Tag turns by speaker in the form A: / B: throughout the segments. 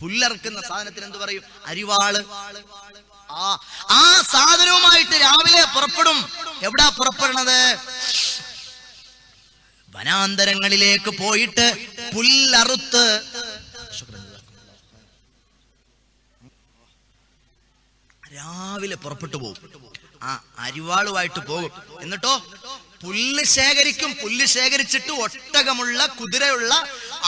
A: പുല്ലറുക്കുന്ന സാധനത്തിന് എന്ത് പറയും? അരിവാള്. ആ സാധനവുമായിട്ട് രാവിലെ പുറപ്പെടും. എവിടാ പുറപ്പെടുന്നത്? വനാന്തരങ്ങളിലേക്ക് പോയിട്ട് പുല്ലറുത്ത് രാവിലെ പുറപ്പെട്ടു പോകും. ആ അരിവാളുമായിട്ട് പോകും. എന്നിട്ടോ പുല്ല് ശേഖരിക്കും. പുല്ല് ശേഖരിച്ചിട്ട് ഒട്ടകമുള്ള, കുതിരയുള്ള,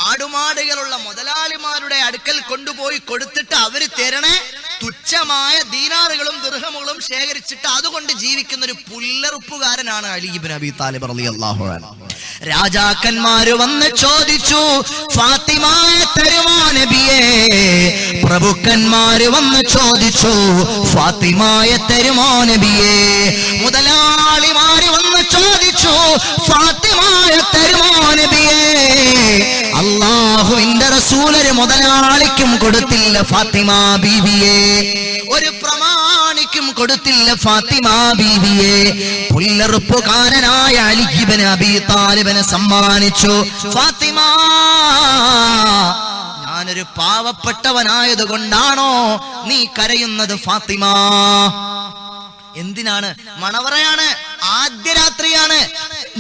A: ആടുമാടുകളുള്ള മുതലാളിമാരുടെ അടുക്കൽ കൊണ്ടുപോയി കൊടുത്തിട്ട് അവര് തരണേ തുച്ഛമായ ദീനാറുകളും ദിർഹമുകളും ശേഖരിച്ചിട്ട് അതുകൊണ്ട് ജീവിക്കുന്ന ഒരു പുല്ലറുപ്പുകാരനാണ് അലി ഇബ്നു അബീ താലിബ് റളിയല്ലാഹു അൻഹു. രാജാക്കന്മാര് വന്ന് ചോദിച്ചു, ഫാത്തിമയെ തരുമോ നബിയേ? പ്രഭുക്കന്മാര് വന്ന് ചോദിച്ചു, ഫാത്തിമയെ തരുമോ നബിയേ? മുതലാളിമാര് വന്ന് ചോദിച്ചു, ഫാത്തിമയെ തരുമോ നബിയേ? അല്ലാഹുവിന്റെ റസൂലര് മുതലാളിക്കും കൊടുത്തില്ല ഫാത്തിമ ബീവിയെ, ഒരു പ്രമാണിക്കും കൊടുത്തില്ല ഫാത്തിമ ബീവിയെ. പുല്ലറുപ്പുകാരനായ അലി ഇബ്നു അബീ താലിബിനെ സമ്മാനിച്ചു. ഫാത്തിമ, ഞാനൊരു പാവപ്പെട്ടവനായത് കൊണ്ടാണോ നീ കരയുന്നത് ഫാത്തിമ? എന്തിനാണ്? മണവറയാണ്, ആദ്യ രാത്രിയാണ്.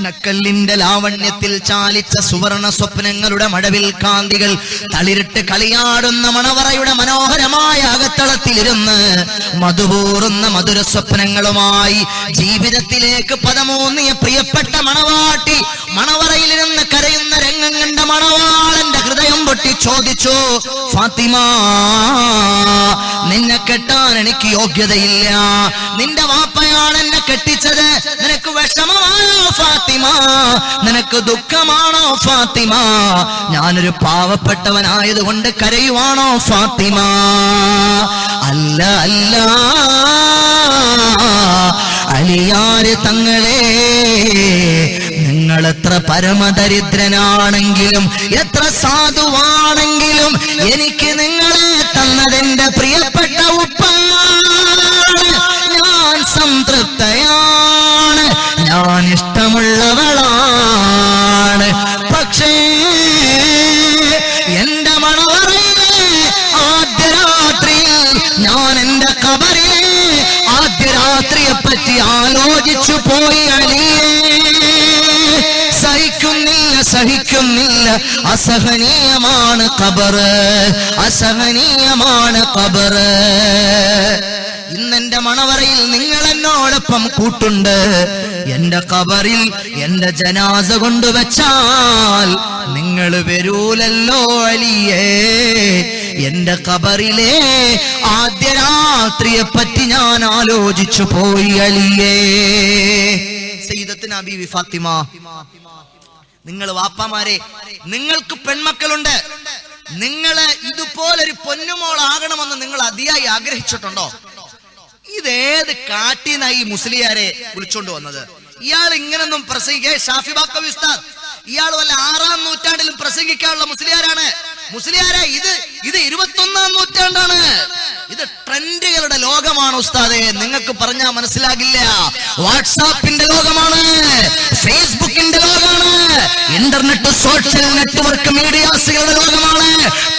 A: നക്കല്ലിന്റെ ലാവണ്യത്തിൽ ചാലിച്ച സുവർണ സ്വപ്നങ്ങളുടെ മഴവിൽ കാന്തികൾ തളിരിട്ട് കളിയാടുന്ന മണവറയുടെ മനോഹരമായ അകത്തളത്തിലിരുന്ന് മധുപൂറുന്ന മധുര സ്വപ്നങ്ങളുമായി ജീവിതത്തിലേക്ക് പദമൂന്നിയ പ്രിയപ്പെട്ട മണവാട്ടി മണവറയിലിരുന്ന് കരയുന്ന രംഗം കണ്ട മണവാളന്റെ ഹൃദയം പൊട്ടി ചോദിച്ചു, ഫാത്തിമ, നിന്നെ കെട്ടാൻ എനിക്ക് യോഗ്യതയില്ല. നിന്റെ വാപ്പയാണ് എന്നെ കെട്ടിച്ചത്. നിനക്ക് വിഷമമാണോ ഫാത്തിമ? നിനക്ക് ദുഃഖമാണോ ഫാത്തിമ? ഞാനൊരു പാവപ്പെട്ടവനായതുകൊണ്ട് കരയുവാണോ ഫാത്തിമ? അല്ല അല്ല അലിയാര് തങ്ങളെ, നിങ്ങൾ എത്ര പരമദരിദ്രനാണെങ്കിലും എത്ര സാധുവാണെങ്കിലും എനിക്ക് നിങ്ങളെ തന്നതെന്റെ പ്രിയപ്പെട്ട ഉപ്പയാണ്. ഞാൻ സംതൃപ്തയാണ്, ഞാൻ ഇഷ്ടമുള്ളവളാണ്. പക്ഷേ എന്റെ മണവറയിലെ ആദ്യ രാത്രിയിൽ ഞാൻ എന്റെ ഖബറിലെ ആദ്യ രാത്രിയെ പറ്റി ആലോചിച്ചു പോയി അലിയേ. സഹിക്കുന്നില്ല, അസഹനീയമാണ് ഖബറ്, അസഹനീയമാണ് ഖബറ്. ഇന്നെന്റെ മണവറയിൽ നിങ്ങൾ എന്നോടൊപ്പം കൂട്ടുണ്ട്. എന്റെ ഖബറിൽ എന്റെ ജനാസ കൊണ്ടുവച്ചാൽ നിങ്ങൾ വരൂലല്ലോ അലിയേ. എന്റെ ഖബറിലെ ആദ്യ രാത്രിയെ പറ്റി ഞാൻ ആലോചിച്ചു പോയി അലിയേ. സയ്യിദത്തുനാ ബീവി ഫാത്തിമ, നിങ്ങൾ വാപ്പമാരെ, നിങ്ങൾക്ക് പെൺമക്കളുണ്ട്, നിങ്ങള് ഇതുപോലൊരു പൊന്നുമോളാകണമെന്ന് നിങ്ങൾ അതിയായി ആഗ്രഹിച്ചിട്ടുണ്ടോ? ഇതേത് കാട്ടിനായി മുസ്ലിയാരെ വിളിച്ചോണ്ട് വന്നത്? ഇയാൾ ഇങ്ങനൊന്നും പ്രസംഗിക്കുക, ഷാഫി ബാക്കവി ഉസ്താദ്, ഇയാൾ വല്ല 6-ാം നൂറ്റാണ്ടിലും പ്രസംഗിക്കാനുള്ള മുസ്ലിയാരാണ്. മുസ്ലിയാരെ, ഇത് 21-ാം നൂറ്റാണ്ടാണ്. ഇത് ട്രെൻഡുകളുടെ ലോകമാണ് ഉസ്താദെ. നിങ്ങൾക്ക് പറഞ്ഞാൽ മനസ്സിലാകില്ല. വാട്സാപ്പിന്റെ ലോകമാണ്, ഫേസ്ബുക്കിന്റെ ലോകമാണ്, ഇന്റർനെറ്റ് സോഷ്യൽ നെറ്റ്വർക്ക് മീഡിയാസുകളുടെ ലോകമാണ്,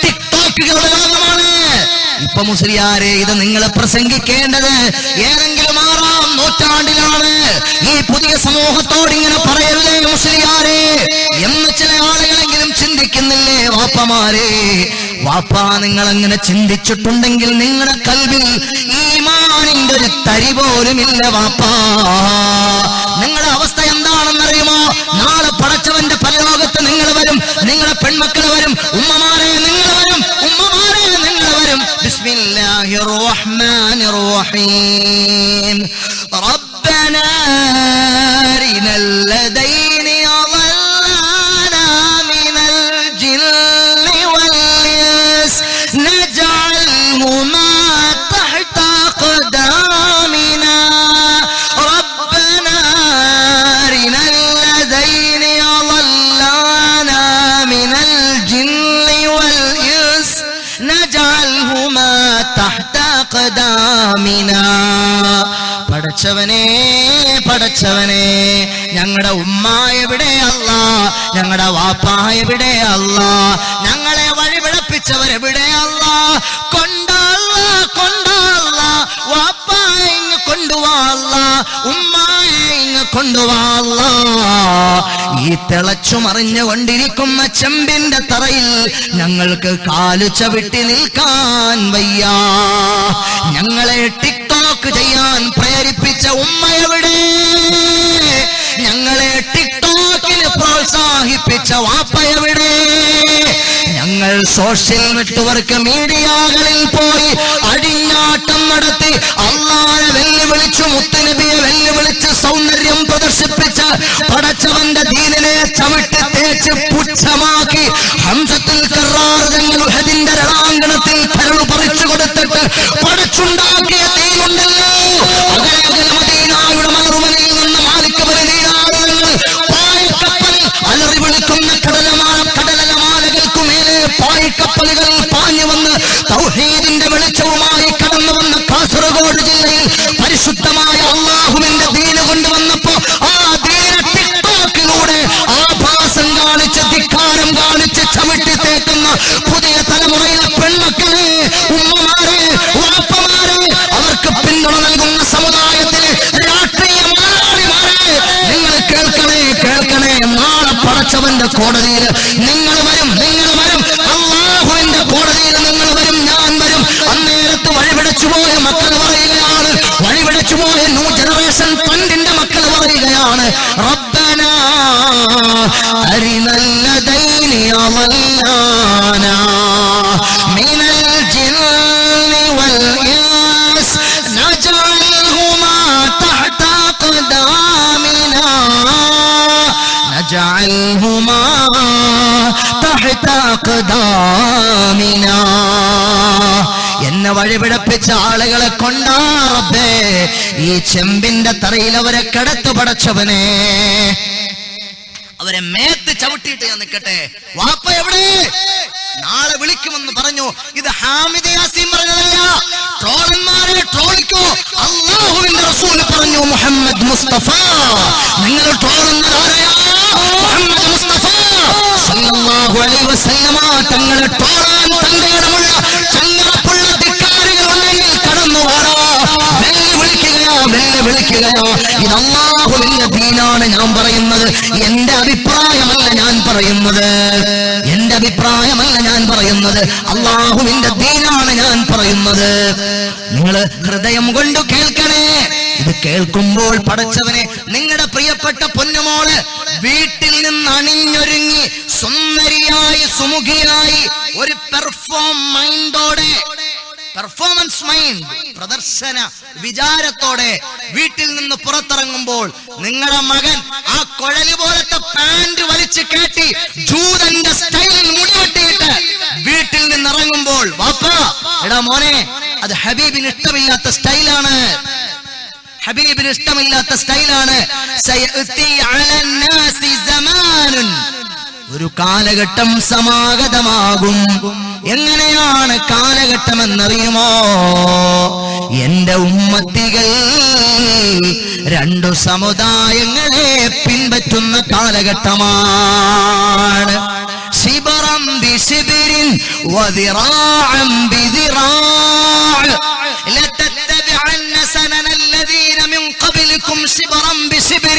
A: ടിക്ടോക്കുകളുടെ ലോകമാണ്. ഇപ്പൊ മുസ്ലിയാരെ, ഇത് നിങ്ങൾ പ്രസംഗിക്കേണ്ടത് ഏതെങ്കിലും 6-ാം നൂറ്റാണ്ടിലാണ്. ഈ പുതിയ സമൂഹത്തോട് ഇങ്ങനെ പറയരുതേ മുസ്ലിയാരെ എന്ന് ചില ആളുകളെങ്കിലും ചിന്തിക്കുന്നില്ലേ വാപ്പമാരെ? വാപ്പ, നിങ്ങൾ അങ്ങനെ ചിന്തിച്ചിട്ടുണ്ടെങ്കിൽ നിങ്ങളുടെ കൽവിൽ ഈമാനിന്റെ ഒരു തരി പോലുമില്ല വാപ്പാ. നിങ്ങളുടെ അവസ്ഥ എന്താണെന്നറിയുമോ? നാളെ പടച്ചവന്റെ പരലോകത്ത് നിങ്ങൾ വരും, നിങ്ങളുടെ പെൺമക്കൾ വരും, ഉമ്മമാരെ നിങ്ങൾ വരും, ഉമ്മമാരെ നിങ്ങൾ വരും. ബിസ്മില്ലാഹിർ റഹ്മാനിർ റഹീം. റബ്ബനാ അരിനൽ ലദൈനി അളല്ലാനാ മിനൽ ജിന്നി വൽ ഇൻസ് നജഅൽഹുമാ തഹ്ത ഖദാമിനാ. റബ്ബനാ അരിനൽ ലദൈനി അളല്ലാനാ മിനൽ ജിന്നി വൽ ഇൻസ് നജഅൽഹുമാ തഹ്ത ഖദാമിനാ. പടച്ചവനെ, ഞങ്ങളുടെ ഉമ്മ എവിടെ അല്ലാ? ഞങ്ങളുടെ വാപ്പ എവിടെ അല്ലാ? ഞങ്ങളെ വഴിപിഴപ്പിച്ച പഠിച്ചവരെവിടെ അല്ലാ? കൊണ്ടല്ല വാപ്പായെ ഇങ്ങ് കൊണ്ടുവാ അല്ലാ, ഉമ്മായെ ഇങ്ങ് കൊണ്ടുവാ അല്ലാ. ഈ തിളച്ചു മറിഞ്ഞുകൊണ്ടിരിക്കുന്ന ചെമ്പിന്റെ തറയിൽ ഞങ്ങൾക്ക് കാലു ചവിട്ടി നിൽക്കാൻ വയ്യ. ഞങ്ങളെ ടിക്ടോക്ക് ചെയ്യാൻ പ്രേരിപ്പിച്ച ഉമ്മയെവിടെ? ഞങ്ങളെ ടിക്ടോക്കിന് പ്രോത്സാഹിപ്പിച്ച വാപ്പയെവിടെ? ഞങ്ങൾ സോഷ്യൽ നെറ്റ്വർക്ക് മീഡിയകളിൽ പോയി അടിഞ്ഞാട്ടം നടത്തി അല്ലാഹുവെ വെല്ലുവിളിച്ചു, മുത്തുനബിയെ വെല്ലുവിളിച്ച് സൗന്ദര്യം പ്രദർശിപ്പിച്ച് പടച്ചവന്റെ ദീനിനെ ചവിട്ടി തേച്ച് പുച്ഛമാക്കി ഹംസത്തുൽ കറാർ തങ്ങൾ ഉഹദിന്റെ രണാങ്കണത്തിൽ കരളു പറിച്ചു കൊടുത്തിട്ട് പടച്ചുണ്ടാക്കിയ ദീനുണ്ടല്ലോ, അകലെ മദീനയുടെ മറുമലയിൽ നിന്ന് മാലിക് ബനീനാളുകൾ പായക്കപ്പൽ അലറി വിളിക്കുന്ന കടലമാലകൾക്കു മേലെ പായക്കപ്പലുകൾ പാഞ്ഞു വന്ന് തൗഹീദിന്റെ വെളിച്ചവുമായി കടന്നു വന്ന കാസർഗോഡ് ജില്ലയിൽ പരിശുദ്ധമായ അല്ലാഹുവിന്റെ ദീന് കൊണ്ടുവന്നപ്പോ ആ ദീന ടിക്ടോക്കിലൂടെ ആഭാസം കാണിച്ച് ധിക്കാരം കാണിച്ച് ചവിട്ടി തേക്കുന്ന പുതിയ തലമുറയിലെ പെൺമക്കളെ, ഉമ്മമാരെ, വാപ്പമാരെ, അവർക്ക് പിന്തുണ നൽകുന്ന സമുദായത്തിലെ രാഷ്ട്രീയ മലയാളിമാരെ, നിങ്ങൾ കേൾക്കണേ. നാളെ പടച്ചവന്റെ കോടതിയിൽ നിങ്ങൾ വരും. അല്ലാഹുവിന്റെ കോടതിയിൽ നിങ്ങൾ വരും, ഞാൻ വരും. അന്നേരത്ത് വഴിപിടച്ചുപോയ മക്കൾ പറയുകയാണ്, വഴിപിടച്ചുപോയ ന്യൂ ജനറേഷൻ ഫണ്ടിന്റെ മക്കൾ പറയുകയാണ്, റബ്ബനാ അരിനൽ ലദൈനി അളല്ലാനാ മിനൽ ജിന്നി വൽ ഇൻസ് നജഅൽഹുമാ തഹ്ത ഖദാമിനാ നജഅൽഹുമാ തഹ്ത ഖദാമിനാ. എന്നെ വഴിപിടപ്പിച്ച ആളുകളെ കൊണ്ടാ റബ്ബേ ഈ ചെമ്പിന്റെ തറയിൽ അവരെ കിടത്തു പടച്ചവനെ. അവരെ മേത്ത് ചവിട്ടിയിട്ട് ഞാൻ നിൽക്കട്ടെ. വാപ്പ എവിടെ? നാളെ വിളിക്കുമെന്ന് പറഞ്ഞു. ഇത് ഹാമിദ് യാസീൻ പറഞ്ഞതല്ല. ട്രോളന്മാരെ ട്രോളിക്കോ, അല്ലാഹുവിന്റെ റസൂൽ പറഞ്ഞു, മുഹമ്മദ് മുസ്തഫ. നിങ്ങൾ ട്രോളുന്നത് ആരെയാ? മുഹമ്മദ് മുസ്തഫ സല്ലല്ലാഹു അലൈഹി വസല്ലമ തങ്ങളെ ട്രോളാൻ തന്റേടമുള്ള ചങ്ങലപ്പുള്ള ധിക്കാരികൾ ഉണ്ടെങ്കിൽ കടന്നു വാടാ. വെല്ലുവിളിക്കുകയാ. ഇത് അല്ലാഹുവിന്റെ ദീനാണ് ഞാൻ പറയുന്നത്. എന്റെ അഭിപ്രായമല്ല ഞാൻ പറയുന്നത്. അല്ലാഹുവിന്റെ ദീനാണ് ഞാൻ പറയുന്നത്. നിങ്ങൾ ഹൃദയം കൊണ്ട് കേൾക്കണേ. ഇത് കേൾക്കുമ്പോൾ പടച്ചവനെ, നിങ്ങളുടെ പ്രിയപ്പെട്ട പൊന്നുമോള് വീട്ടിൽ നിന്ന് അണിഞ്ഞൊരുങ്ങി സുന്ദരിയായി സുമുഖിയായി ഒരു പെർഫോമൻസ് മൈൻഡ്, പ്രദർശന വിചാരത്തോടെ വീട്ടിൽ നിന്ന് പുറത്തിറങ്ങുമ്പോൾ നിങ്ങളുടെ മകൻ ആ കുഴല് പോലത്തെ പാന്റ് വലിച്ചു കെട്ടി ജൂതന്റെ സ്റ്റൈലിൽ മുടിവെട്ടിയിട്ട് വീട്ടിൽ നിന്ന് ഇറങ്ങുമ്പോൾ, വാപ്പാ എടാ മോനെ, അത് ഹബീബിന് ഇഷ്ടമില്ലാത്ത സ്റ്റൈലാണ്. ഒരു കാലഘട്ടം സമാഗതമാകും. എങ്ങനെയാണ് കാലഘട്ടം എന്നറിയുമോ? എന്റെ ഉമ്മത്തികൾ രണ്ടു സമുദായങ്ങളെ പിൻപറ്റുന്ന കാലഘട്ടമാണ്. ശിബറം ബിശിബിരിൻ വദിറാഅൻ ബിദിറാഅ ലതത്തബിഅന്ന സനന الذين من قبلكم شبرا بشبر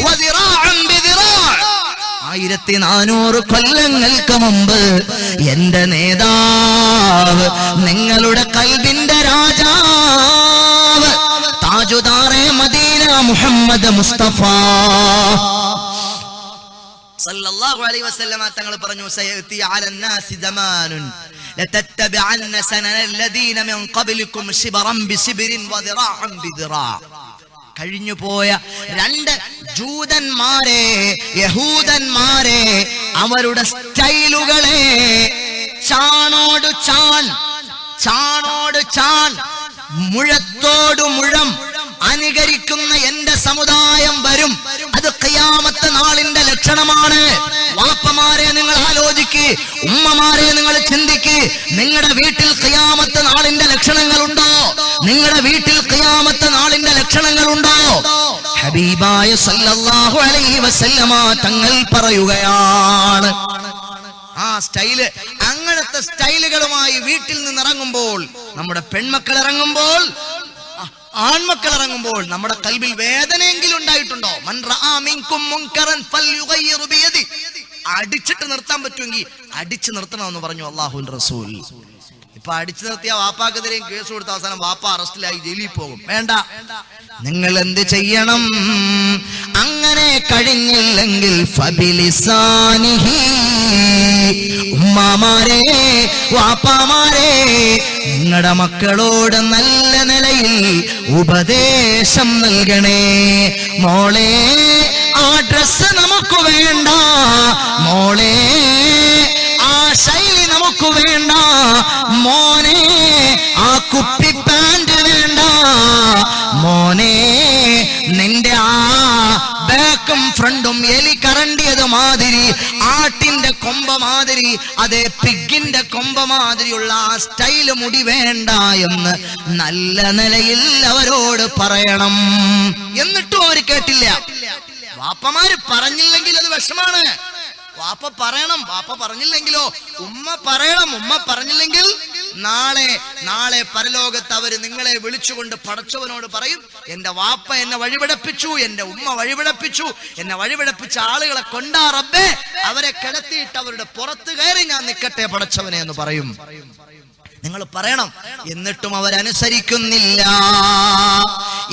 A: وذراعا بذراع. 1400 കൊല്ലങ്ങൾക്ക് മുമ്പ് എന്റെ നേതാവ്, നിങ്ങളുടെ കൽബിന്റെ രാജാവ്, താജുദാറെ മദീന മുഹമ്മദ് മുസ്തഫ സല്ലല്ലാഹു അലൈഹി വസല്ലമ തങ്ങൾ പറഞ്ഞു, സയഅതി അലന്നാസി സമാനുൻ ലതത്തബഅന്ന സനന الذين من قبلكم شبرا بشبر وذراعا بذراع. കഴിഞ്ഞുപോയ രണ്ട് ജൂതന്മാരെ, യഹൂദന്മാരെ, അവരുടെ സ്റ്റൈലുകളെ ചാണോട് ചാൺ, മുഴത്തോട് മുഴം അനുകരിക്കുന്ന എന്റെ സമുദായം വരും. അത് ഖിയാമത്ത് നാളിന്റെ ലക്ഷണമാണ്. വാപ്പമാരെ നിങ്ങൾ ആലോചിക്ക്, ഉമ്മമാരെ നിങ്ങൾ ചിന്തിക്ക്. നിങ്ങളുടെ വീട്ടിൽ ഖിയാമത്ത് നാളിന്റെ ലക്ഷണങ്ങളുണ്ടോ? ഹബീബായ സല്ലല്ലാഹു അലൈഹി വസല്ലമ തങ്ങൾ പറയുകയാണ്, ആ സ്റ്റൈല്, അങ്ങനത്തെ സ്റ്റൈലുകളുമായി വീട്ടിൽ നിന്ന് ഇറങ്ങുമ്പോൾ, നമ്മുടെ പെൺമക്കൾ ഇറങ്ങുമ്പോൾ, ആൺമക്കൾ ഇറങ്ങുമ്പോൾ നമ്മുടെ കൽബിൽ വേദനയെങ്കിലും ഉണ്ടായിട്ടുണ്ടോ? മൻ റആ മിൻകും മുൻകറൻ ഫൽയുഗയ്യിറു ബിയദി. അടിച്ചിട്ട് നിർത്താൻ പറ്റുമെങ്കിൽ അടിച്ചു നിർത്തണമെന്ന് പറഞ്ഞു അല്ലാഹുവിന്റെ റസൂൽ. ഇപ്പൊ അടിച്ചു നിർത്തിയ വാപ്പാക്കെതിരെയും കേസ് കൊടുത്ത അവസാനം വാപ്പ അറസ്റ്റിലായി ജയിലിൽ പോകും. വേണ്ട, നിങ്ങൾ എന്ത് ചെയ്യണം? അങ്ങനെ കഴിഞ്ഞില്ലെങ്കിൽ ഫബിലിസാനിഹി, ഉമ്മാമാരെ വാപ്പാമാരെ നിങ്ങളുടെ മക്കളോട് നല്ല നിലയിൽ ഉപദേശം നൽകണേ. മോളെ ആ ഡ്രസ് നമുക്ക് വേണ്ട, മോളെ ആ ശൈലി നമുക്ക് വേണ്ട, മോനെ ആ കുപ്പി പാന്റ് വേണ്ട, മോനെ നിന്റെ ആ ബാക്കും ഫ്രണ്ടും എലി കറണ്ടിയത് മാതിരി, ആട്ടിന്റെ കൊമ്പ മാതിരി, അതേ പിഗിന്റെ കൊമ്പ മാതിരിയുള്ള ആ സ്റ്റൈല് മുടി വേണ്ട എന്ന് നല്ല നിലയിൽ അവരോട് പറയണം. എന്നിട്ടും അവർ കേട്ടില്ല. വാപ്പമാര് പറഞ്ഞില്ലെങ്കിൽ അത് വിഷമാണ്. വാപ്പ പറയണം. വാപ്പ പറഞ്ഞില്ലെങ്കിലോ ഉമ്മ പറയണം. ഉമ്മ പറഞ്ഞില്ലെങ്കിൽ നാളെ പരലോകത്ത് അവര് നിങ്ങളെ വിളിച്ചുകൊണ്ട് പടച്ചവനോട് പറയും, എന്റെ വാപ്പ എന്നെ വഴിപിടപ്പിച്ചു, എന്റെ ഉമ്മ വഴിപിടപ്പിച്ചു, എന്നെ വഴിപിടപ്പിച്ച ആളുകളെ കൊണ്ടാ റബ്ബേ, അവരെ കിടത്തിയിട്ട് അവരുടെ പുറത്ത് കയറി ഞാൻ നിൽക്കട്ടെ പടച്ചവനെ എന്ന് പറയും. നിങ്ങൾ പറയണം. എന്നിട്ടും അവരനുസരിക്കുന്നില്ല.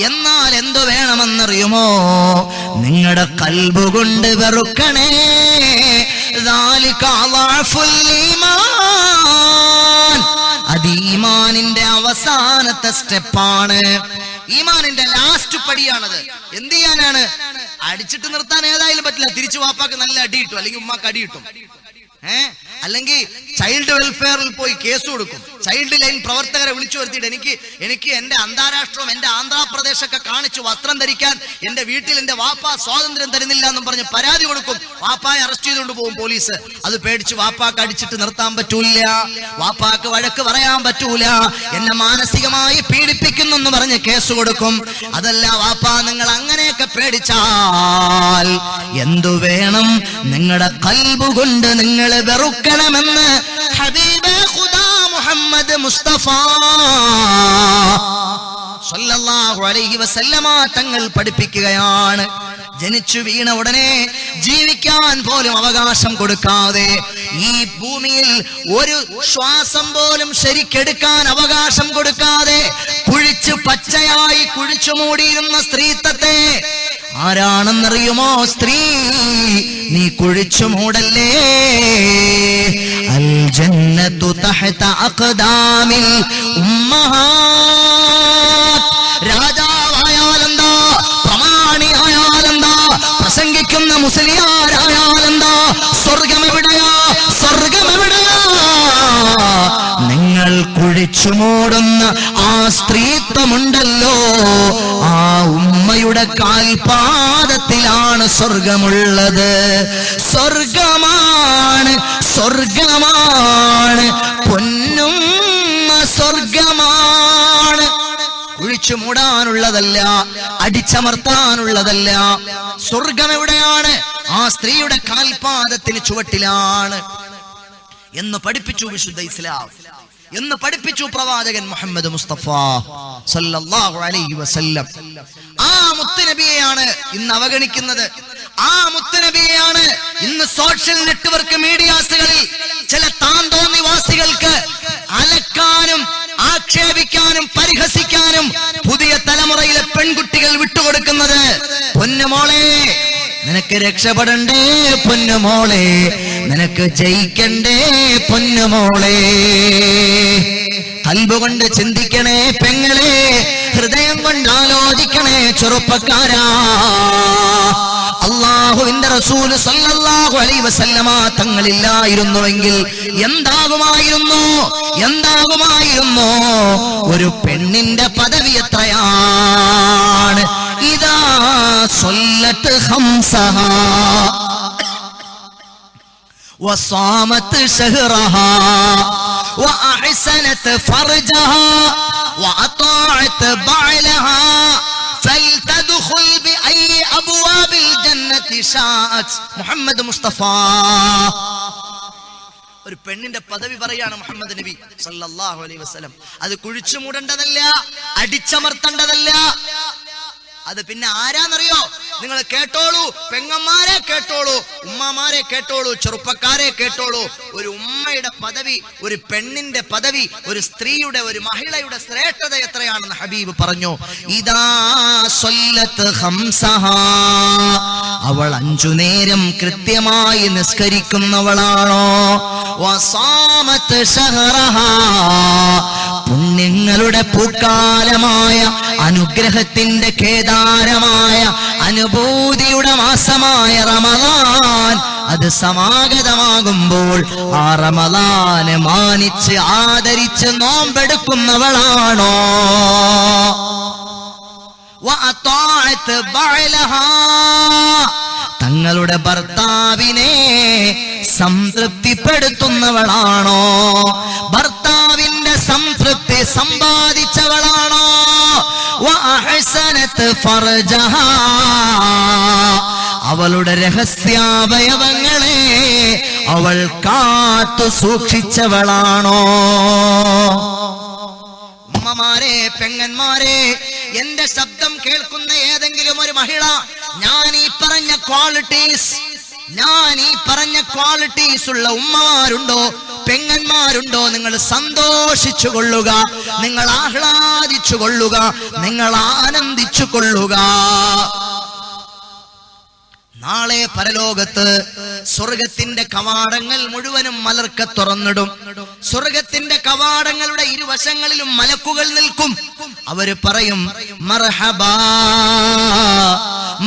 A: എന്നാൽ എന്തു വേണമെന്നറിയുമോ? നിങ്ങളുടെ കൽബ് കൊണ്ട് വെറുക്കണേ. അത് ഈമാനിന്റെ അവസാനത്തെ സ്റ്റെപ്പാണ്. ഈമാനിന്റെ ലാസ്റ്റ് പടിയാണത്. എന്ത് ചെയ്യാനാണ്? അടിച്ചിട്ട് നിർത്താൻ ഏതായാലും പറ്റില്ല. തിരിച്ചു വാപ്പാക്ക് നല്ല അടി കിട്ടും, അല്ലെങ്കിൽ ഉമ്മാക്ക് അടി കിട്ടും. അല്ലെങ്കിൽ ചൈൽഡ് വെൽഫെയറിൽ പോയി കേസ് കൊടുക്കും. ചൈൽഡ് ലൈൻ പ്രവർത്തകരെ വിളിച്ചു വരുത്തിയിട്ട് എനിക്ക് എന്റെ അന്താരാഷ്ട്രവും എന്റെ ആന്ധ്രാപ്രദേശൊക്കെ കാണിച്ചു വസ്ത്രം ധരിക്കാൻ എന്റെ വീട്ടിൽ എന്റെ വാപ്പ സ്വാതന്ത്ര്യം തരുന്നില്ല എന്നും പറഞ്ഞ് പരാതി കൊടുക്കും. വാപ്പായെ അറസ്റ്റ് ചെയ്തുകൊണ്ട് പോകും പോലീസ്. അത് പേടിച്ച് വാപ്പാക്ക് അടിച്ചിട്ട് നിർത്താൻ പറ്റൂല, വാപ്പാക്ക് വഴക്ക് പറയാൻ പറ്റൂല, എന്നെ മാനസികമായി പീഡിപ്പിക്കുന്നു പറഞ്ഞ് കേസ് കൊടുക്കും. അതല്ല വാപ്പ, നിങ്ങൾ അങ്ങനെയൊക്കെ പേടിച്ചാൽ എന്തു വേണം? നിങ്ങളുടെ കൽബ് കൊണ്ട് നിങ്ങൾ വെറുക്കണമെന്ന് ഹബീബ് ഖുദാ മുഹമ്മദ് മുസ്തഫ സല്ലല്ലാഹു അലൈഹി വസല്ലമ തങ്ങൾ പഠിപ്പിക്കുകയാണ്. ജനിച്ചു വീണ ഉടനെ ജീവിക്കാൻ പോലും അവകാശം കൊടുക്കാതെ, ഈ ഭൂമിയിൽ ഒരു ശ്വാസം പോലും ശരിക്കെടുക്കാൻ അവകാശം കൊടുക്കാതെ കുഴിച്ച് പച്ചയായി കുഴിച്ചു മൂടിയിരുന്ന സ്ത്രീത്വത്തെ ആരാണെന്നറിയുമോ? സ്ത്രീ, നീ കുഴിച്ചു മൂടല്ലേ. അൽ ജന്നത്തു തഹത അഖ്ദാമിൽ ഉമ്മഹാത്ത്. രാജാവായാലെന്താ, പ്രമാണിയായാലെന്താ, പ്രസംഗിക്കുന്ന മുസ്ലിയാരായാലെന്താ, സ്വർഗം എവിടെയാ? സ്വർഗം എവിടെയാ? നിങ്ങൾ കുഴിച്ചു മൂടുന്ന ആ സ്ത്രീത്വമുണ്ടല്ലോ, ആ ഉമ്മയുടെ കാൽപാദത്തിലാണ് സ്വർഗമുള്ളത്. സ്വർഗമാണ്, സ്വർഗമാണ്, പൊന്നുമ്മ സ്വർഗമാണ്. കുഴിച്ചു മൂടാനുള്ളതല്ല, അടിച്ചമർത്താനുള്ളതല്ല. സ്വർഗം എവിടെയാണ്? ആ സ്ത്രീയുടെ കാൽപാദത്തിന് ചുവട്ടിലാണ് എന്ന് പഠിപ്പിച്ചു വിശുദ്ധ ഇസ്ലാം, എന്ന് പഠിപ്പിച്ചു പ്രവാചകൻ മുഹമ്മദ് മുസ്തഫ സല്ലല്ലാഹു അലൈഹി വസല്ലം. ആ മുത്തുനബിയെയാണ് ഇന്ന് അവഗണിക്കുന്നത്. ആ മുത്തുനബിയെയാണ് ഇന്ന് സോഷ്യൽ നെറ്റ്വർക്ക് മീഡിയാസുകളിൽ ചില താന്തോന്നിവാസികൾക്ക് അലക്കാനും ആക്ഷേപിക്കാനും പരിഹസിക്കാനും പുതിയ തലമുറയിലെ പെൺകുട്ടികൾ വിട്ടുകൊടുക്കുന്നത്. പൊന്നുമോളെ, നിനക്ക് രക്ഷപ്പെടണ്ടേ പൊന്നുമോളെ, നിനക്ക് ജയിക്കണ്ടേ പൊന്നുമോളെ. കൽബ് കൊണ്ട് ചിന്തിക്കണേ പെങ്ങളെ, ഹൃദയം കൊണ്ട് ആലോചിക്കണേ ചെറുപ്പക്കാരാ. അല്ലാഹുവിന്റെ റസൂൽ സല്ലല്ലാഹു അലൈഹി വസല്ലമ തങ്ങളില്ലായിരുന്നുവെങ്കിൽ എന്താകുമായിരുന്നു? എന്താകുമായിരുന്നു? ഒരു പെണ്ണിന്റെ പദവി എത്രയാണ്? ഇദാ സ്വല്ലത്ത് ഖംസഹാ وصامت شهرها وأحسنت فرجها وأطاعت بعلها فلتدخل بأي أبواب الجنة شاءت. മുഹമ്മദ് മുസ്തഫ ഒരു പെണ്ണിന്റെ പദവി പറയാണ് മുഹമ്മദ് നബി സല്ലല്ലാഹു അലൈഹി വസല്ലം. അത് കുഴിച്ചു മൂടേണ്ടതല്ല, അടിച്ചമർത്തേണ്ടതല്ല. അത് പിന്നെ ആരാന്നറിയോ? നിങ്ങൾ കേട്ടോളൂ, പെങ്ങന്മാരെ കേട്ടോളൂ, ഉമ്മമാരെ കേട്ടോളൂ, ചെറുപ്പക്കാരെ കേട്ടോളൂ. ഒരു ഉമ്മയുടെ പദവി, ഒരു പെണ്ണിന്റെ പദവി, ഒരു സ്ത്രീയുടെ, ഒരു മഹിളയുടെ ശ്രേഷ്ഠത എത്രയാണെന്ന് ഹബീബ് പറഞ്ഞു. ഇദാ സല്ലത്ത് ഖംസഹാ, അവൾ 5 നേരം കൃത്യമായി നിസ്കരിക്കുന്നവളാണോ? വസാമത്ത് ശഹറഹാ, പുണ്യങ്ങളുടെ പൂക്കാലമായ അനുഗ്രഹത്തിന്റെ കേദാരമായ അനുഭൂതിയുടെ മാസമായ റമളാൻ അത് സമാഗതമാകുമ്പോൾ ആ റമളാനെ മാനിച്ച് ആദരിച്ച് നോമ്പെടുക്കുന്നവളാണോ? വഅതാഅത് ബഅലഹാ, തങ്ങളുടെ ഭർത്താവിനെ സംതൃപ്തിപ്പെടുത്തുന്നവളാണോ? ഭർത്താവിന്റെ സംതൃപ്തി സമ്പാദിച്ചവളാണോ? വഅഹ്സനത് ഫർജഹാ, അവളുടെ രഹസ്യാവയവങ്ങളെ അവൾ കാത്തു സൂക്ഷിച്ചവളാണോ? ഉമ്മമാരെ, പെങ്ങന്മാരെ, എന്റെ ശബ്ദം കേൾക്കുന്ന ഏതെങ്കിലും ഒരു മഹിള, ഞാൻ ഈ പറഞ്ഞ ക്വാളിറ്റീസ് ഉള്ള ഉമ്മമാരുണ്ടോ, പെങ്ങന്മാരുണ്ടോ? നിങ്ങൾ സന്തോഷിച്ചു കൊള്ളുക, നിങ്ങൾ ആഹ്ലാദിച്ചു കൊള്ളുക, നിങ്ങൾ ആനന്ദിച്ചു കൊള്ളുക. നാളെ പരലോകത്ത് സ്വർഗത്തിന്റെ കവാടങ്ങൾ മുഴുവനും മലർക്ക തുറന്നിടും. സ്വർഗത്തിന്റെ കവാടങ്ങളുടെ ഇരുവശങ്ങളിലും മലക്കുകൾ നിൽക്കും. അവര് പറയും, മർഹബാ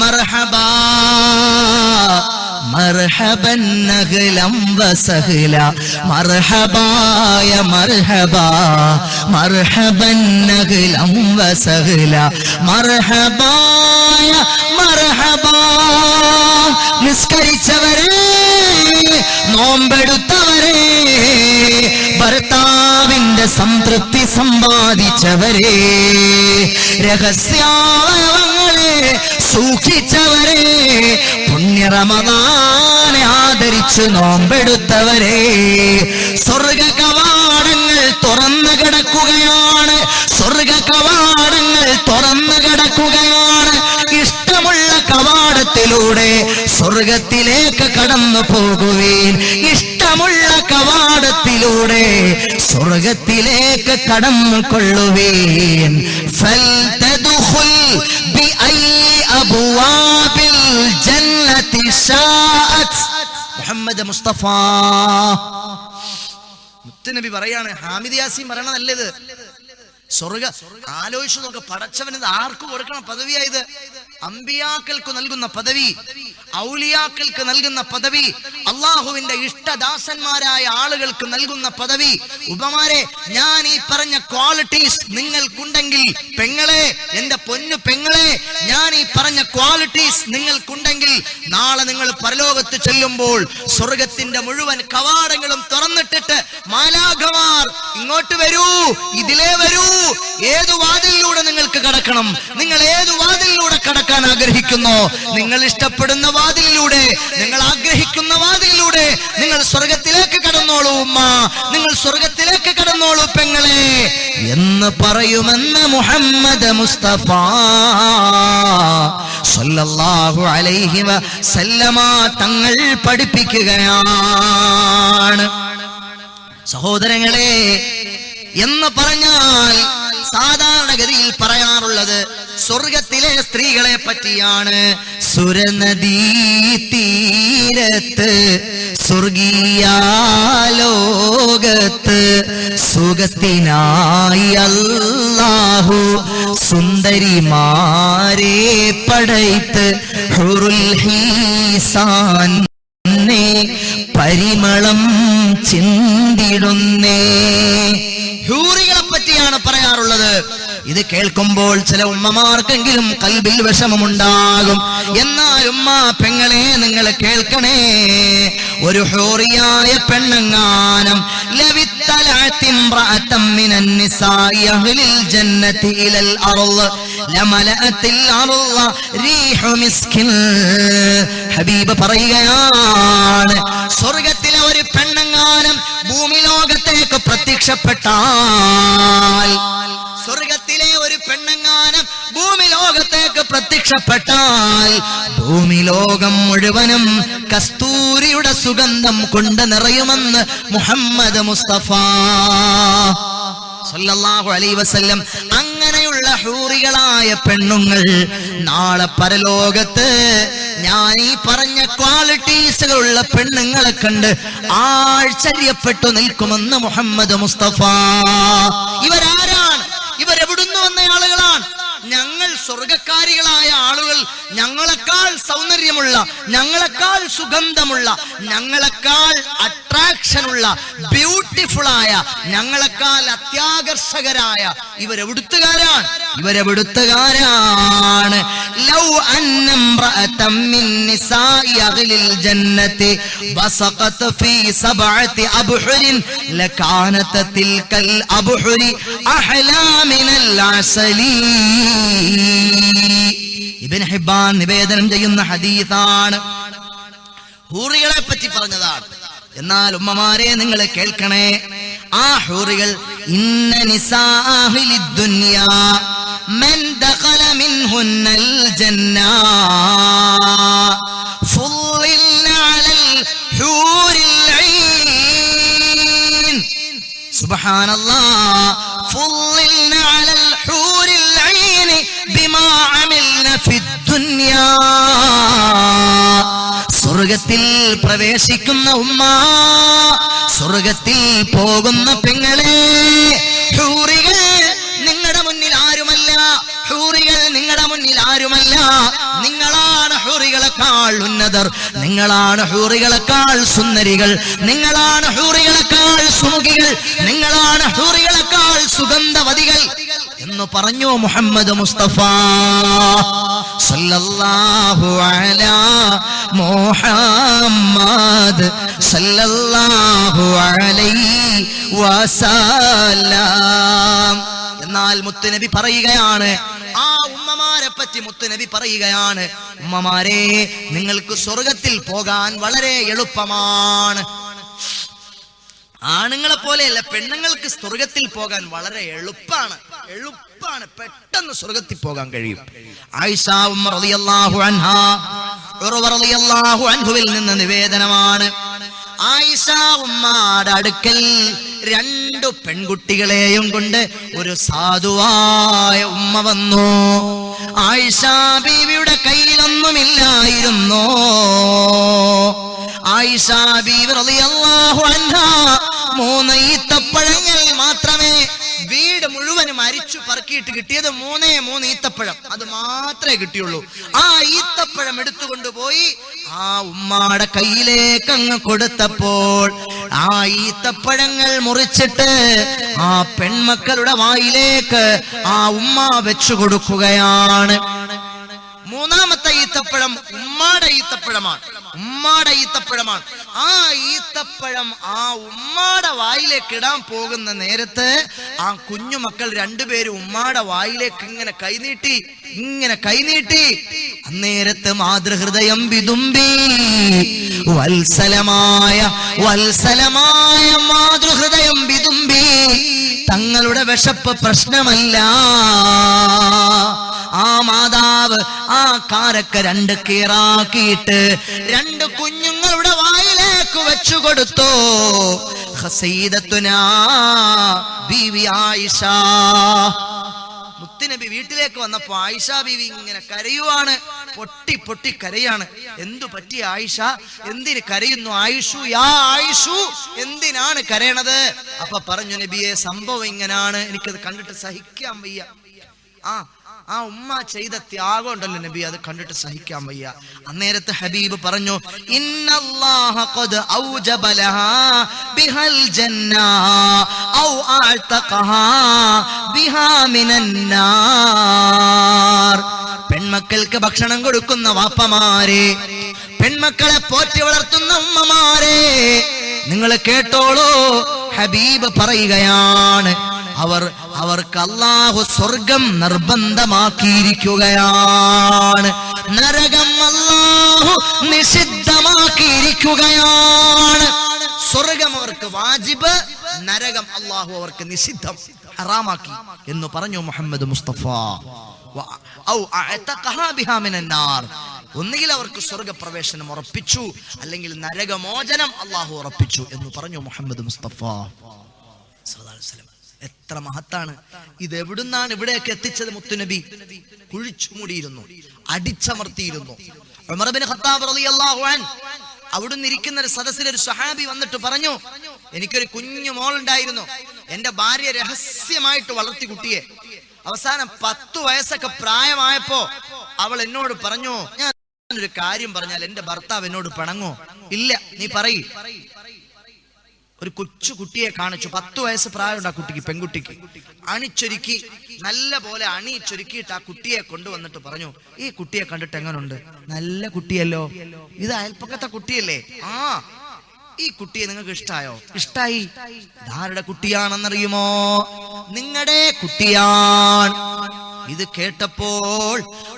A: മർഹബാ മർഹബൻ അഹ്ലം വസഹ്ല, മർഹബായ മർഹബാ മർഹബൻ അഹ്ലം വസഹ്ല, മർഹബായ മർഹബാ. നിസ്കരിച്ചവരെ, നോമ്പെടുത്തവരെ, ഭർത്താവിന്റെ സംതൃപ്തി സമ്പാദിച്ചവരെ, രഹസ്യാവയവങ്ങളെ സൂക്ഷിച്ചവരെ, പുണ്യ റമളാനെ ആദരിച്ച് നോമ്പെടുത്തവരെ, സ്വർഗ കവാടങ്ങൾ തുറന്നു കിടക്കുകയാണ്. സ്വർഗ കവാടങ്ങൾ തുറന്നു കിടക്കുകയാണ്. ഇഷ്ടമുള്ള കവാടത്തിലൂടെ സ്വർഗത്തിലേക്ക് കടന്നു പോകുവീൻ. ഇഷ്ടമുള്ള കവാടത്തിലൂടെ സ്വർഗത്തിലേക്ക് കടന്നു കൊള്ളുവീൻ. ഫൽതദ്ഖുൽ ബിഅയ്യി അബ്വാബിൽ ജന്നതി ശാഅത്. മുഹമ്മദ് മുസ്തഫ മുത്തുനബി പറയാണ്, ഹാമിദ് യാസീൻ പറയണതല്ലത്. സ്വർഗ ആലോചിച്ചു നോക്ക്, പടച്ചവൻ ഇത് ആർക്ക് കൊടുക്കണ പദവിയായത്? അമ്പിയാക്കൾക്ക് നൽകുന്ന പദവി, ഔലിയാക്കൾക്ക് നൽകുന്ന പദവി, അള്ളാഹുവിന്റെ ഇഷ്ടദാസന്മാരായ ആളുകൾക്ക് നൽകുന്ന പദവി. ഉപമാരെ, ഞാൻ ഈ പറഞ്ഞ ക്വാളിറ്റീസ് നിങ്ങൾക്കുണ്ടെങ്കിൽ, പെങ്ങളെ, എന്റെ പൊന്നു പെങ്ങളെ, ഞാൻ ഈ പറഞ്ഞ ക്വാളിറ്റീസ് നിങ്ങൾക്കുണ്ടെങ്കിൽ, നാളെ നിങ്ങൾ പരലോകത്ത് ചെല്ലുമ്പോൾ സ്വർഗത്തിന്റെ മുഴുവൻ കവാടങ്ങളും തുറന്നിട്ടിട്ട് മാലാഖമാർ ഇങ്ങോട്ട് വരൂ, ഇതിലേ വരൂ, ഏതു വാതിലിലൂടെ നിങ്ങൾക്ക് കടക്കണം, നിങ്ങൾ ഏതു വാതിലിലൂടെ കടക്കാൻ ആഗ്രഹിക്കുന്നു, നിങ്ങൾ ഇഷ്ടപ്പെടുന്ന വാതിലിലൂടെ, നിങ്ങൾ ആഗ്രഹിക്കുന്ന വാതിലിലൂടെ നിങ്ങൾ സ്വർഗത്തിലേക്ക് കടന്നോളൂ ഉമ്മ, നിങ്ങൾ സ്വർഗത്തിലേക്ക് കടന്നോളൂ പെങ്ങളെ എന്ന് പറയുമെന്ന് മുഹമ്മദ് മുസ്തഫ സല്ലല്ലാഹു അലൈഹി വസല്ലമ തങ്ങൾ പഠിപ്പിക്കുകയാണ്. സഹോദരങ്ങളെ, എന്ന് പറഞ്ഞാൽ സാധാരണഗതിയിൽ പറയാറുള്ളത് സ്വർഗത്തിലെ സ്ത്രീകളെ പറ്റിയാണ്. സുരനദീ തീരത്ത് സ്വർഗീയാലോകത്ത് സുഖത്തിനായി അല്ലാഹു സുന്ദരിമാരെ പടയ്ത്ത് ഹുറുൽ ഹീസാൻ പരിമളം ചിന്തിടുന്നേ. ഹൂറികളെ പറ്റിയാണ് പറയാറുള്ളത്. ഇത് കേൾക്കുമ്പോൾ ചില ഉമ്മമാർക്കെങ്കിലും കൽബിൽ വിഷമമുണ്ടാകും. എന്നാൽ ഉമ്മ, പെങ്ങളെ, നിങ്ങൾ കേൾക്കണേ, ഒരു ഹൂറിയായ പെണ്ണങ്ങാനം ഹബീബ് പറയുകയാണ്, സ്വർഗത്തിലെ ഒരു പെണ്ണങ്ങാനം പെണ്ണെങ്ങാനും ഭൂമി ലോകത്തേക്ക് പ്രത്യക്ഷപ്പെട്ടാൽ, സ്വർഗത്തിലെ ഒരു പെണ്ണെങ്ങാനും ഭൂമി ലോകത്തേക്ക് പ്രത്യക്ഷപ്പെട്ടാൽ ഭൂമി ലോകം മുഴുവനും കസ്തൂരിയുടെ സുഗന്ധം കൊണ്ട് നിറയുമെന്ന് മുഹമ്മദ് മുസ്തഫ സല്ലല്ലാഹു അലൈഹി വസല്ലം. അങ്ങനെയുള്ള ഹൂറികളായ പെണ്ണുങ്ങൾ നാളെ പരലോകത്ത് ഞാൻ ഈ പറഞ്ഞ ക്വാളിറ്റീസുകളുള്ള പെണ്ണുങ്ങളെ കണ്ട് ആശ്ചര്യപ്പെട്ടു നിൽക്കുമെന്ന് മുഹമ്മദ് മുസ്തഫ. ഇവരാരാണ്? ഇവരെവിടുന്ന് വന്ന ആളുകളാണ്? ഞങ്ങൾ സ്വർഗക്കാരികളായ ആളുകൾ, ഞങ്ങളെക്കാൾ സൗന്ദര്യമുള്ള, ഞങ്ങളെക്കാൾ സുഗന്ധമുള്ള, ഞങ്ങളെക്കാൾ അട്രാക്ഷനുള്ള, ബ്യൂട്ടിഫുള്ളായ, ഞങ്ങളെക്കാൾ അത്യാകർഷകരായ ഇവരെവിടുത്തുകാരാണ്. ഇവരെവിടുത്തുകാരാണ്. ലൗ അന്നംറഅതം മിൻ നിസാഇ അഹ്ലിൽ ജന്നതി വസഖത് ഫീ സബഅതി അബ്ഹുരിൻ ലകാനത തിൽകൽ അബ്ഹുരി അഹ്ലാ മിനൽ അസലി. ഇബ്നു ഹിബ്ബാൻ നിവേദനം ചെയ്യുന്ന ഹദീസാണ്, ഹൂറികളെ പറ്റി പറഞ്ഞതാണ്. എന്നാൽ ഉമ്മമാരെ നിങ്ങൾ കേൾക്കണേ, ആ ഹൂറികൾ ഇന്ന നിസാഅഹ്ലി ദുനിയാ മൻ ദഖല മിൻഹുന്നൽ ജന്നാ ഫുളിൽന അലൽ ഹൂറിൽ ഐൻ. സുബ്ഹാനല്ലാഹ്. ഫുളിൽന അലൽ ഹൂറിൽ ഐൻ ബിമാ അമിൽന ഫിദ്ദുനിയാ. സ്വർഗത്തിൽ പ്രവേശിക്കുന്ന ഉമ്മ, സ്വർഗത്തിൽ പോകുന്ന പെങ്ങളെ, ഹൂറികൾ നിങ്ങളുടെ മുന്നിൽ ആരുമല്ല, ഹൂറികൾ നിങ്ങളുടെ മുന്നിൽ ആരുമല്ല. നിങ്ങളാണ് ഹൂറികളെക്കാൾ ഉന്നതർ, നിങ്ങളാണ് ഹൂറികളെക്കാൾ സുന്ദരികൾ, നിങ്ങളാണ് ഹൂറികളെക്കാൾ സുമുഖികൾ, നിങ്ങളാണ് ഹൂറികളെക്കാൾ സുഗന്ധവതികൾ എന്ന് പറഞ്ഞു മുഹമ്മദ് മുസ്തഫ സല്ലല്ലാഹു അലാ മുഹമ്മദ് സല്ലല്ലാഹു അലൈഹി വസല്ലം. എന്നാൽ മുത്തുനബി പറയുകയാണ്, ആ ഉമ്മമാരെ പറ്റി മുത്തുനബി പറയുകയാണ്, ഉമ്മമാരെ നിങ്ങൾക്ക് സ്വർഗത്തിൽ പോകാൻ വളരെ എളുപ്പമാണ്. ആണുങ്ങളെ പോലെയല്ല, പെണ്ണുങ്ങൾക്ക് സ്വർഗത്തിൽ പോകാൻ വളരെ എളുപ്പമാണ്. പെട്ടെന്ന് സ്വർഗത്തിൽ പോകാൻ കഴിയും. ആയിഷ ഉമ്മ റളിയല്ലാഹു അൻഹാ, ഉർവ റളിയല്ലാഹു അൻഹുവിൽ നിന്ന് നിവേദനമാണ്, ആയിഷ ഉമ്മയുടെ അടുക്കൽ 2 പെൺകുട്ടികളെയും കൊണ്ട് ഒരു സാധുവായ ഉമ്മ വന്നു. ആയിഷ ബീവിയുടെ കയ്യിലൊന്നുമില്ലായിരുന്നു. ആയിഷ ബീവി റളിയല്ലാഹു അൻഹാ 3 ഈത്തപ്പഴങ്ങൾ മാത്രമേ, വീട് മുഴുവനും അരിച്ചു പറക്കിയിട്ട് കിട്ടിയത് 3 ഈത്തപ്പഴം, അത് മാത്രമേ കിട്ടിയുള്ളൂ. ആ ഈത്തപ്പഴം എടുത്തുകൊണ്ടുപോയി ആ ഉമ്മാടെ കയ്യിലേക്ക് അങ്ങ് കൊടുത്തപ്പോൾ ആ ഈത്തപ്പഴങ്ങൾ മുറിച്ചിട്ട് ആ പെൺമക്കളുടെ വായിലേക്ക് ആ ഉമ്മ വെച്ചു കൊടുക്കുകയാണ്. 3ാമത്തെ ഈത്തപ്പഴം ഉമ്മാടെ ഈത്തപ്പഴമാണ്. ആ ഈത്തപ്പഴം ആ ഉമ്മാടെ വായിലേക്ക് ഇടാൻ പോകുന്ന നേരത്ത് ആ കുഞ്ഞുമക്കൾ 2 പേരും ഉമ്മാടെ വായിലേക്ക് ഇങ്ങനെ കൈനീട്ടി. അന്നേരത്ത് മാതൃഹൃദയം വിതുമ്പി. വത്സലമായ മാതൃഹൃദയം വിതുമ്പി. തങ്ങളുടെ വിശപ്പ് പ്രശ്നമല്ല. ആ മാതാവ് ആ കാരക്ക 2 കീറാക്കിയിട്ട് 2 കുഞ്ഞുങ്ങളുടെ വായിലേക്ക് വെച്ചു കൊടുത്തു. സയ്യിദത്തുനാ ബീവി ആയിഷ. മുത്തുനബി വീട്ടിലേക്ക് വന്നപ്പോ ആയിഷ ബീവി ഇങ്ങനെ കരയുവാണ്, പൊട്ടി കരയാണ്. എന്തു പറ്റി ആയിഷ? എന്തിന് കരയുന്നു ആയിഷു? യാ ആയിഷു, എന്തിനാണ് കരയണത്? അപ്പൊ പറഞ്ഞു, നബിയെ സംഭവം ഇങ്ങനാണ്, എനിക്കത് കണ്ടിട്ട് സഹിക്കാൻ വയ്യ. ആ ഉമ്മ ചെയ്ത ത്യാഗം ഉണ്ടല്ലോ നബി, അത് കണ്ടിട്ട് സഹിക്കാൻ വയ്യ. അന്നേരത്തെ ഹബീബ് പറഞ്ഞു, ഇന്നല്ലാഹ ഖദ് ഔജബ ലഹാ ബിഹൽ ജന്ന ഔ അഅതഖഹാ ബിഹാ മിനന്നാർ. പെൺമക്കൾക്ക് ഭക്ഷണം കൊടുക്കുന്ന വാപ്പമാരെ, പെൺമക്കളെ പോറ്റി വളർത്തുന്ന ഉമ്മമാരെ, നിങ്ങൾ കേട്ടോളൂ, ഹബീബ് പറയുകയാണ്, അവർക്ക് അല്ലാഹു സ്വർഗം നിർബന്ധമാക്കിയിരിക്കുകയാണ്, നരകം അല്ലാഹു നിഷിദ്ധമാക്കിയിരിക്കുകയാണ്. സ്വർഗം അവർക്ക് വാജിബ്, നരകം അല്ലാഹു അവർക്ക് നിഷിദ്ധം, ഹറാമാക്കി എന്ന് പറഞ്ഞു മുഹമ്മദ് മുസ്തഫ. ഒന്നുകിൽ അവർക്ക് സ്വർഗപ്രവേശനം ഉറപ്പിച്ചു, അല്ലെങ്കിൽ നരകമോചനം അല്ലാഹു ഉറപ്പിച്ചു എന്ന് പറഞ്ഞു മുഹമ്മദ് മുസ്തഫ സല്ലല്ലാഹു അലൈഹി വസല്ലം. എത്ര മഹത്താണ് ഇത്! എവിടുന്നാണ് ഇവിടേക്ക് എത്തിച്ചത് മുത്തുനബി? കുഴിച്ചു മൂടിയിരുന്നു, അടിച്ചമർത്തിയിരുന്നു. ഉമർ ഇബ്നു ഖത്താബ് റളിയല്ലാഹു അൻഹു അവിടുന്ന് ഇരിക്കുന്ന ഒരു സദസ്സിൽ ഒരു സ്വഹാബി വന്നിട്ട് പറഞ്ഞു, എനിക്കൊരു കുഞ്ഞു മോളുണ്ടായിരുന്നു, എന്റെ ഭാര്യ രഹസ്യമായിട്ട് വളർത്തി കുട്ടിയെ. അവസാനം 10 വയസ്സൊക്കെ പ്രായമായപ്പോ അവൾ എന്നോട് പറഞ്ഞു, ഞാൻ ഒരു കാര്യം പറഞ്ഞാൽ എന്റെ ഭർത്താവ് എന്നോട് പിണങ്ങോ? ഇല്ല, നീ പറയ്. ഒരു കൊച്ചു കുട്ടിയെ കാണിച്ചു, 10 വയസ്സ് പ്രായമുണ്ട് ആ കുട്ടിക്ക്, പെൺകുട്ടിക്ക്. അണിച്ചൊരുക്കി, നല്ല പോലെ അണിച്ചൊരുക്കിയിട്ട് ആ കുട്ടിയെ കൊണ്ടുവന്നിട്ട് പറഞ്ഞു, ഈ കുട്ടിയെ കണ്ടിട്ട് എങ്ങനുണ്ട്? നല്ല കുട്ടിയല്ലോ, ഇത് അയൽപ്പക്കത്തെ കുട്ടിയല്ലേ? ആ, ഈ കുട്ടിയെ നിങ്ങൾക്ക് ഇഷ്ടായോ? ഇഷ്ടായി. ഇതാരുടെ കുട്ടിയാണെന്നറിയുമോ? നിങ്ങളുടെ കുട്ടിയാണ്. ഇത് കേട്ടപ്പോൾ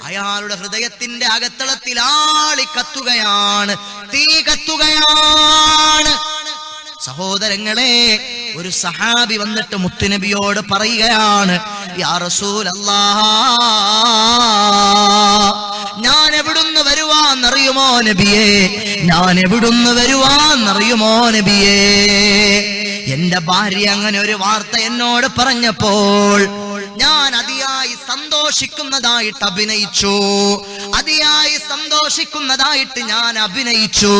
A: അയാളുടെ ഹൃദയത്തിന്റെ അകത്തളത്തിൽ ആളി കത്തുകയാണ്, തീ കത്തുകയാണ്. സഹോദരങ്ങളെ, ഒരു സഹാബി വന്നിട്ട് മുത്തുനബിയോട് പറയുകയാണ്, യാ റസൂലല്ലാഹ്, ഞാൻ എവിടുന്ന് വരുവാന്നറിയുമോ നബിയേ? ഞാൻ എവിടുന്ന് വരുവാന്നറിയുമോ നബിയേ? എന്റെ ഭാര്യ അങ്ങനെ ഒരു വാർത്ത എന്നോട് പറഞ്ഞപ്പോൾ ഞാൻ അതിയായി സന്തോഷിക്കുന്നതായിട്ട് അഭിനയിച്ചു, അതിയായി സന്തോഷിക്കുന്നതായിട്ട് ഞാൻ അഭിനയിച്ചു.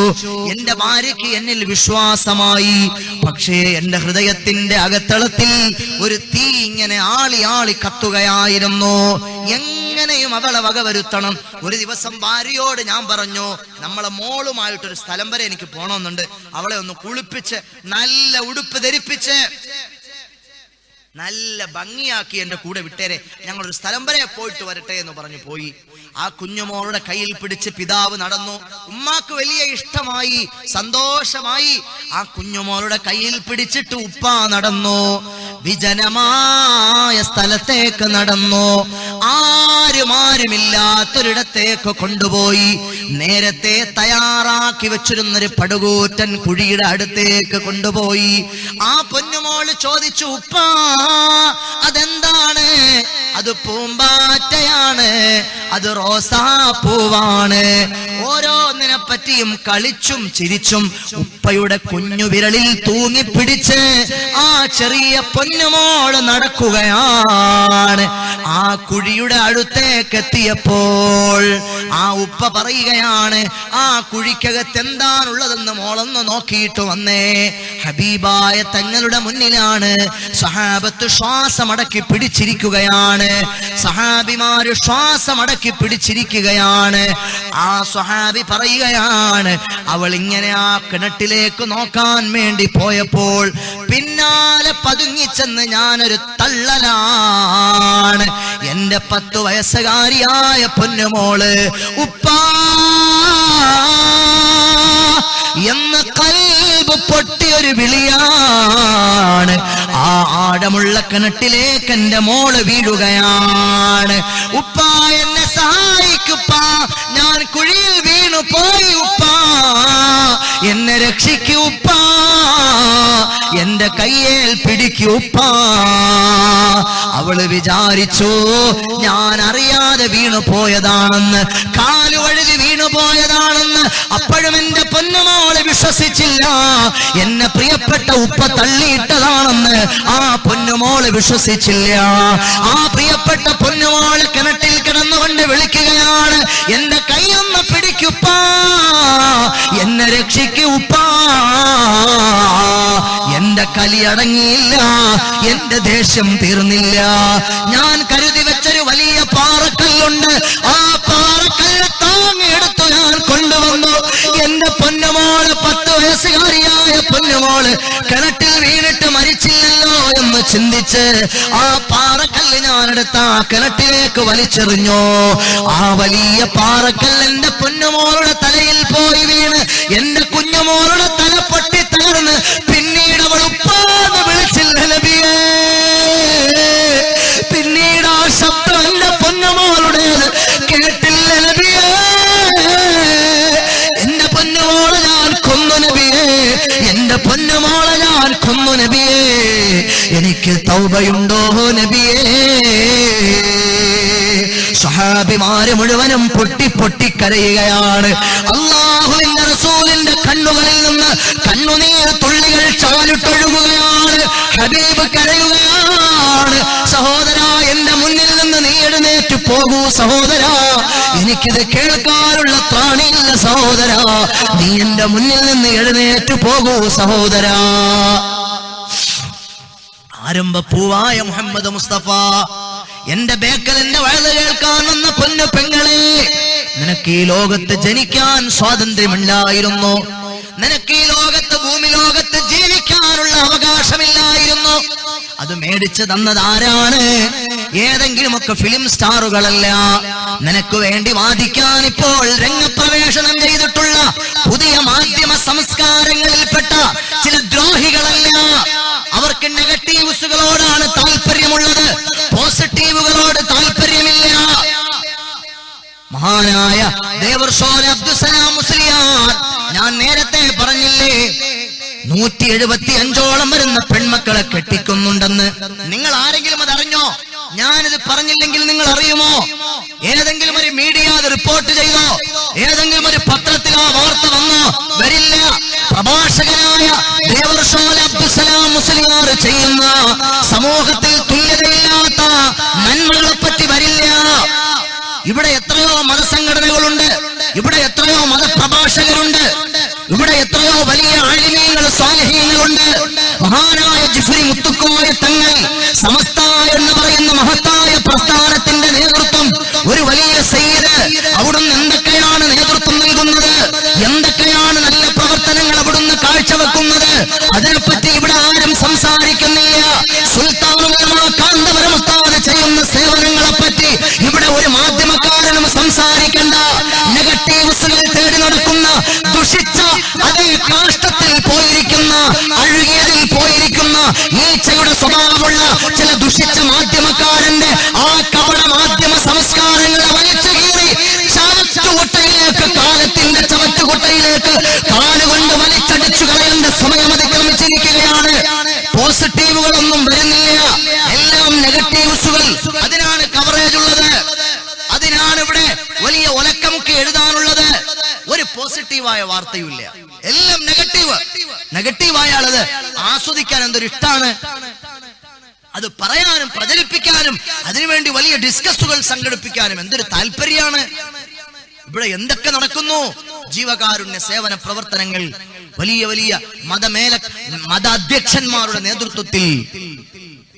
A: എന്റെ ഭാര്യയ്ക്ക് എന്നിൽ വിശ്വാസമായി. പക്ഷേ എന്റെ ഹൃദയത്തിന്റെ അകത്തളത്തിൽ ഒരു തീ ഇങ്ങനെ ആളി ആളി കത്തുകയായിരുന്നു. എങ്ങനെയും അവളെ വകവരുത്തണം. ഒരു ദിവസം ഭാര്യയോട് ഞാൻ പറഞ്ഞു, നമ്മളെ മോളുമായിട്ടൊരു സ്ഥലം വരെ എനിക്ക് പോണമെന്നുണ്ട്, അവളെ ഒന്ന് കുളിപ്പിച്ച് നല്ല ഉടുപ്പ് ധരിപ്പിച്ച് നല്ല ഭംഗിയാക്കി എന്റെ കൂടെ വിട്ടേരെ, ഞങ്ങളൊരു സ്ഥലം വരെ പോയിട്ട് വരട്ടെ എന്ന് പറഞ്ഞു പോയി. ആ കുഞ്ഞുമോളുടെ കയ്യിൽ പിടിച്ച് പിതാവ് നടന്നു. ഉമ്മാക്ക് വലിയ ഇഷ്ടമായി, സന്തോഷമായി. ആ കുഞ്ഞുമോളുടെ കയ്യിൽ പിടിച്ചിട്ട് ഉപ്പ നടന്നു, വിജനമായ സ്ഥലത്തേക്ക് നടന്നു. ആരുമില്ലാത്തൊരിടത്തേക്ക് കൊണ്ടുപോയി. നേരത്തെ തയ്യാറാക്കി വെച്ചിരുന്നൊരു പടുകൂറ്റൻ കുഴിയുടെ അടുത്തേക്ക് കൊണ്ടുപോയി. ആ പൊന്നുമോള് ചോദിച്ചു, ഉപ്പാ അതെന്താണ്? അത് പൂമ്പാറ്റയാണ്, അത് റോസാപ്പൂവാണ്. ഓരോന്നിനെ പറ്റിയും കളിച്ചും ചിരിച്ചും ഉപ്പയുടെ കുഞ്ഞു വിരലിൽ തൂങ്ങിപ്പിടിച്ച് ആ ചെറിയ പൊന്നുമോള് നടക്കുകയാണ്. ആ കുഴിയുടെ അടുത്തേക്ക് എത്തിയപ്പോൾ ആ ഉപ്പ പറയുകയാണ്, ആ കുഴിക്കകത്ത് എന്താണുള്ളതെന്ന് മോളൊന്ന് നോക്കിയിട്ട് വന്നേ. ഹബീബായ തങ്ങളുടെ മുന്നിലാണ്. സഹാബത്ത് ശ്വാസമടക്കി പിടിച്ചിരിക്കുകയാണ്, സഹാബിമാര് ശ്വാസമടക്കി പിടിച്ചിരിക്കുകയാണ്. ആ സ്വഹാബി പറയുകയാണ്, അവൾ ഇങ്ങനെ ആ കിണറ്റിലേക്ക് നോക്കാൻ വേണ്ടി പോയപ്പോൾ പിന്നാലെ പതുങ്ങിച്ചെന്ന് ഞാനൊരു തള്ളലാണ്. എന്റെ 10 വയസ്സുകാരിയായ പൊന്നുമോള് ഉപ്പാ എന്ന് കൽബ് പൊട്ടിയൊരു വിളിയാണ്. ആ ആഴമുള്ള കിണറ്റിലേക്ക് എന്റെ മോള് വീഴുകയാണ്. ഉപ്പാ എന്നെ സഹായിക്കുപ്പാ, ഞാൻ കുഴിയിൽ വീണു പോയി ഉപ്പാ, എന്നെ രക്ഷിക്കുപ്പാ, എന്റെ കയ്യേൽ പിടിക്കുപ്പാ. അവള് വിചാരിച്ചു ഞാൻ അറിയാതെ വീണു പോയതാണെന്ന്, കാലുവഴുതി വീണു പോയതാണെന്ന്. അപ്പോഴും എന്റെ പൊന്നുമോള് വിശ്വസിച്ചില്ല. എന്നെ പ്രിയപ്പെട്ട ഉപ്പ തള്ളിയിട്ടതാണെന്ന് ആ പൊന്നുമോള് വിശ്വസിച്ചില്ല. ആ പ്രിയപ്പെട്ട പൊന്നുമോള് കിണറ്റിൽ കിടന്നുകൊണ്ട് വിളിക്കുകയാണ്, എന്റെ കൈയൊന്ന് പിടിക്കുപ്പാ, എന്നെ രക്ഷിക്കുപ്പാ. എന്റെ കലി അടങ്ങിയില്ല, എന്റെ ദേഷ്യം തീർന്നില്ല. ഞാൻ കരുതി വെച്ചൊരു വലിയ പാറക്കല്ലുണ്ട്, ആ പാറക്കല്ല് താങ്ങിയെടുത്തു ഞാൻ കൊണ്ടുവന്നു. എന്റെ പൊന്നുമോള് 10 വയസ്സുകാരിയായ പൊന്നുമോള് കിണറ്റിൽ വീണിട്ട് മരിച്ചില്ലല്ലോ എന്ന് ചിന്തിച്ച് ആ പാറക്കല്ല് ഞാനെടുത്ത ആ കിണറ്റിലേക്ക് വലിച്ചെറിഞ്ഞു. ആ വലിയ പാറക്കല്ല് എന്റെ പൊന്നുമോളുടെ തലയിൽ പോയി വീണ് എന്റെ കുഞ്ഞുമോളുടെ തല പൊട്ടി തകർന്ന്. പിന്നീട് അവൾ ഉപ്പാന്ന് വിളിച്ചില്ല നബിയേ. പിന്നീട് ആ ശബ്ദം എന്റെ പൊന്നുമോളുടേത് കേട്ടില്ല നബിയേ. എന്റെ പൊന്നുമോളെ ഞാൻ കൊന്നു നബിയേ. എന്റെ പൊന്നു എനിക്ക് തൗബയുണ്ടോ നബിയേ? സ്വഹാബിമാര് മുഴുവനും പൊട്ടി പൊട്ടി കരയുകയാണ്. അല്ലാഹുവിന്റെ റസൂലിന്റെ കണ്ണുകളിൽ നിന്ന് കണ്ണുനീർ തുള്ളികൾ ചാലിട്ടൊഴുകുകയാണ്. ഹബീബ് കരയുകയാണ്. സഹോദരാ, എന്റെ മുന്നിൽ നിന്ന് നീ എഴുന്നേറ്റ് പോകൂ സഹോദരാ, എനിക്കിത് കേൾക്കാനുള്ള ത്രാണിയില്ല സഹോദരാ, നീ എന്റെ മുന്നിൽ നിന്ന് എഴുന്നേറ്റ് പോകൂ സഹോദരാ. ആരംഭപ്പൂവായ മുഹമ്മദ് മുസ്തഫ, എന്റെ ബേക്കൽ എന്റെ വയല് കേൾക്കാൻ വന്ന പൊന്നു പെങ്ങളെ, നിനക്ക് ഈ ലോകത്ത് ജനിക്കാൻ സ്വാതന്ത്ര്യമില്ലായിരുന്നു, നിനക്ക് ഈ ലോകത്ത് ഭൂമി ലോകത്ത് ജീവിക്കാനുള്ള അവകാശമില്ലായിരുന്നു. അത് മേടിച്ചു തന്നത് ആരാണ്? ഏതെങ്കിലുമൊക്കെ ഫിലിം സ്റ്റാറുകളല്ല. നിനക്ക് വേണ്ടി വാദിക്കാൻ ഇപ്പോൾ രംഗപ്രവേശനം ചെയ്തിട്ടുള്ള പുതിയ മാധ്യമ സംസ്കാരങ്ങളിൽപ്പെട്ട ചില ദ്രോഹികളല്ല. അവർക്ക് നെഗറ്റീവ്സുകളോടാണ് താല്പര്യമുള്ളത്, പോസിറ്റീവുകളോട് താല്പര്യമില്ല. മഹാനായ ദേവർഷോല അബ്ദുസലാം മുസ്ലിയാർ, ഞാൻ നേരത്തെ പറഞ്ഞില്ലേ 175ഓളം വരുന്ന പെൺമക്കളെ കെട്ടിക്കുന്നുണ്ടെന്ന്. നിങ്ങൾ ആരെങ്കിലും അത് അറിഞ്ഞോ? ഞാനിത് പറഞ്ഞില്ലെങ്കിൽ നിങ്ങൾ അറിയുമോ? ഏതെങ്കിലും ഒരു മീഡിയ അത് റിപ്പോർട്ട് ചെയ്തോ? ഏതെങ്കിലും ഒരു പത്രത്തിൽ ആ വാർത്ത വന്നോ? വരില്ല. പ്രഭാഷകനായ ദേവർഷോല അബ്ദുസലാം മുസ്ലിയാർ ചെയ്യുന്ന സമൂഹത്തിൽ തുല്യതയില്ലാത്ത നന്മകളെ പറ്റി വരില്ല. ഇവിടെ എത്രയോ മതസംഘടനകളുണ്ട്, ഇവിടെ എത്രയോ മതപ്രഭാഷകരുണ്ട്, ഇവിടെ എത്രയോ വലിയ ആലിമീങ്ങൾ സ്വാലിഹീങ്ങളുണ്ട്. മഹാനായ ജിഫ്രി മുത്തുക്കോയ തങ്ങൾ സമസ്ത എന്ന് പറയുന്ന മഹത്തായ പ്രസ്ഥാനത്തിന്റെ നേതൃത്വം, ഒരു വലിയ സയ്യിദ്, അവിടുന്ന് എന്തൊക്കെയാണ് നേതൃത്വം നൽകുന്നത്, എന്തൊക്കെയാണ് നല്ല പ്രവർത്തനങ്ങൾ അവിടുന്ന് കാഴ്ചവെക്കുന്നത്, അതിനെപ്പറ്റി ഇവിടെ ആരും സംസാരിക്കുന്നില്ല. സുൽത്താനുൽ ഉലമാ കാന്തപുരം ഉസ്താദ് ചെയ്യുന്ന സേവനങ്ങളെ പറ്റി ഇവിടെ ഒരു മാധ്യമക്കാരനും സംസാരിക്കണ്ട. നെഗറ്റീവ്സുകൾ തേടി നടക്കുന്ന, ദുഷിച്ച അതേ കാഷ്ടത്തിൽ പോയിരിക്കുന്ന, അഴുകിയതിൽ പോയിരിക്കുന്ന, നീച്ചയുടെ സ്വഭാവമുള്ള ചില ദുഷിച്ച മാധ്യമക്കാരന്റെ ആ കപട മാധ്യമ സംസ്കാരങ്ങളെ വലിച്ചു കീറി ചവറ്റുകുട്ടയിലേക്ക്, കാലത്തിന്റെ ചവറ്റുകുട്ടയിലേക്ക് കാലുകൊണ്ട് വലിച്ചടിച്ചു കളയേണ്ട സമയം അതിക്രമിച്ചിരിക്കുകയാണ്. പോസിറ്റീവുകളൊന്നും വരുന്നില്ല, എല്ലാം നെഗറ്റീവ്സുകൾ. അതിനാണ് കവറേജ് ഉള്ളത്, അതിനാണ് ഇവിടെ വലിയ ഒലക്കമുക്കി എഴുതാനുള്ളത്. ഒരു പോസിറ്റീവായ വാർത്തയുമില്ല, എല്ലാം നെഗറ്റീവ്. നെഗറ്റീവായാലത് ആസ്വദിക്കാൻ എന്തൊരു ഇഷ്ടാണ്, അത് പറയാനും പ്രചരിപ്പിക്കാനും അതിനുവേണ്ടി വലിയ ഡിസ്കസുകൾ സംഘടിപ്പിക്കാനും എന്തൊരു താല്പര്യമാണ്. ഇവിടെ എന്തൊക്കെ നടക്കുന്നു? ജീവകാരുണ്യ സേവന പ്രവർത്തനങ്ങൾ വലിയ വലിയ മതാധ്യക്ഷന്മാരുടെ നേതൃത്വത്തിൽ,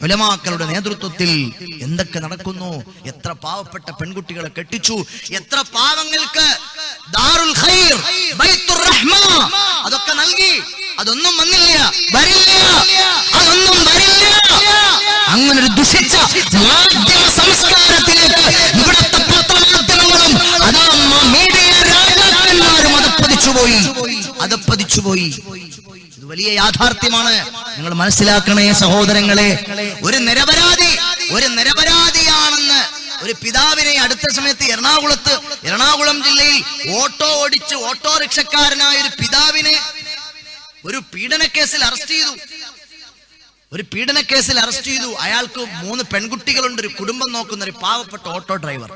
A: ഉലമാക്കളുടെ നേതൃത്വത്തിൽ എന്തൊക്കെ നടക്കുന്നു. എത്ര പാവപ്പെട്ട പെൺകുട്ടികളെ കെട്ടിച്ചു, എത്ര പാവങ്ങൾക്ക് ദാറുൽ ഖൈർ, ബൈത്തുർ റഹ്മ അതൊക്കെ നൽകി. അതൊന്നും വന്നില്ല, വരില്ല, അതൊന്നും വരില്ല. അങ്ങനെ ഒരു ദുഷിച്ച മാധ്യമ സംസ്കാരത്തിലേക്ക് ഇവിടുത്തെ പത്രമാധ്യമങ്ങളും അതാ മീഡിയ രാജാക്കന്മാരും അതപ്പതിച്ചുപോയി. ഇത് വലിയ യാഥാർത്ഥ്യമാണ്. നിങ്ങൾ മനസ്സിലാക്കണേ സഹോദരങ്ങളെ. ഒരു നിരപരാധിയാണെന്ന് ഒരു പിതാവിനെ അടുത്ത സമയത്ത് എറണാകുളം ജില്ലയിൽ ഓട്ടോ ഓടിച്ച് ഓട്ടോറിക്ഷക്കാരനായ ഒരു പിതാവിനെ ഒരു പീഡനക്കേസിൽ അറസ്റ്റ് ചെയ്തു. അയാൾക്ക് 3 പെൺകുട്ടികളുണ്ട്, ഒരു കുടുംബം നോക്കുന്ന ഒരു പാവപ്പെട്ട ഓട്ടോ ഡ്രൈവർ.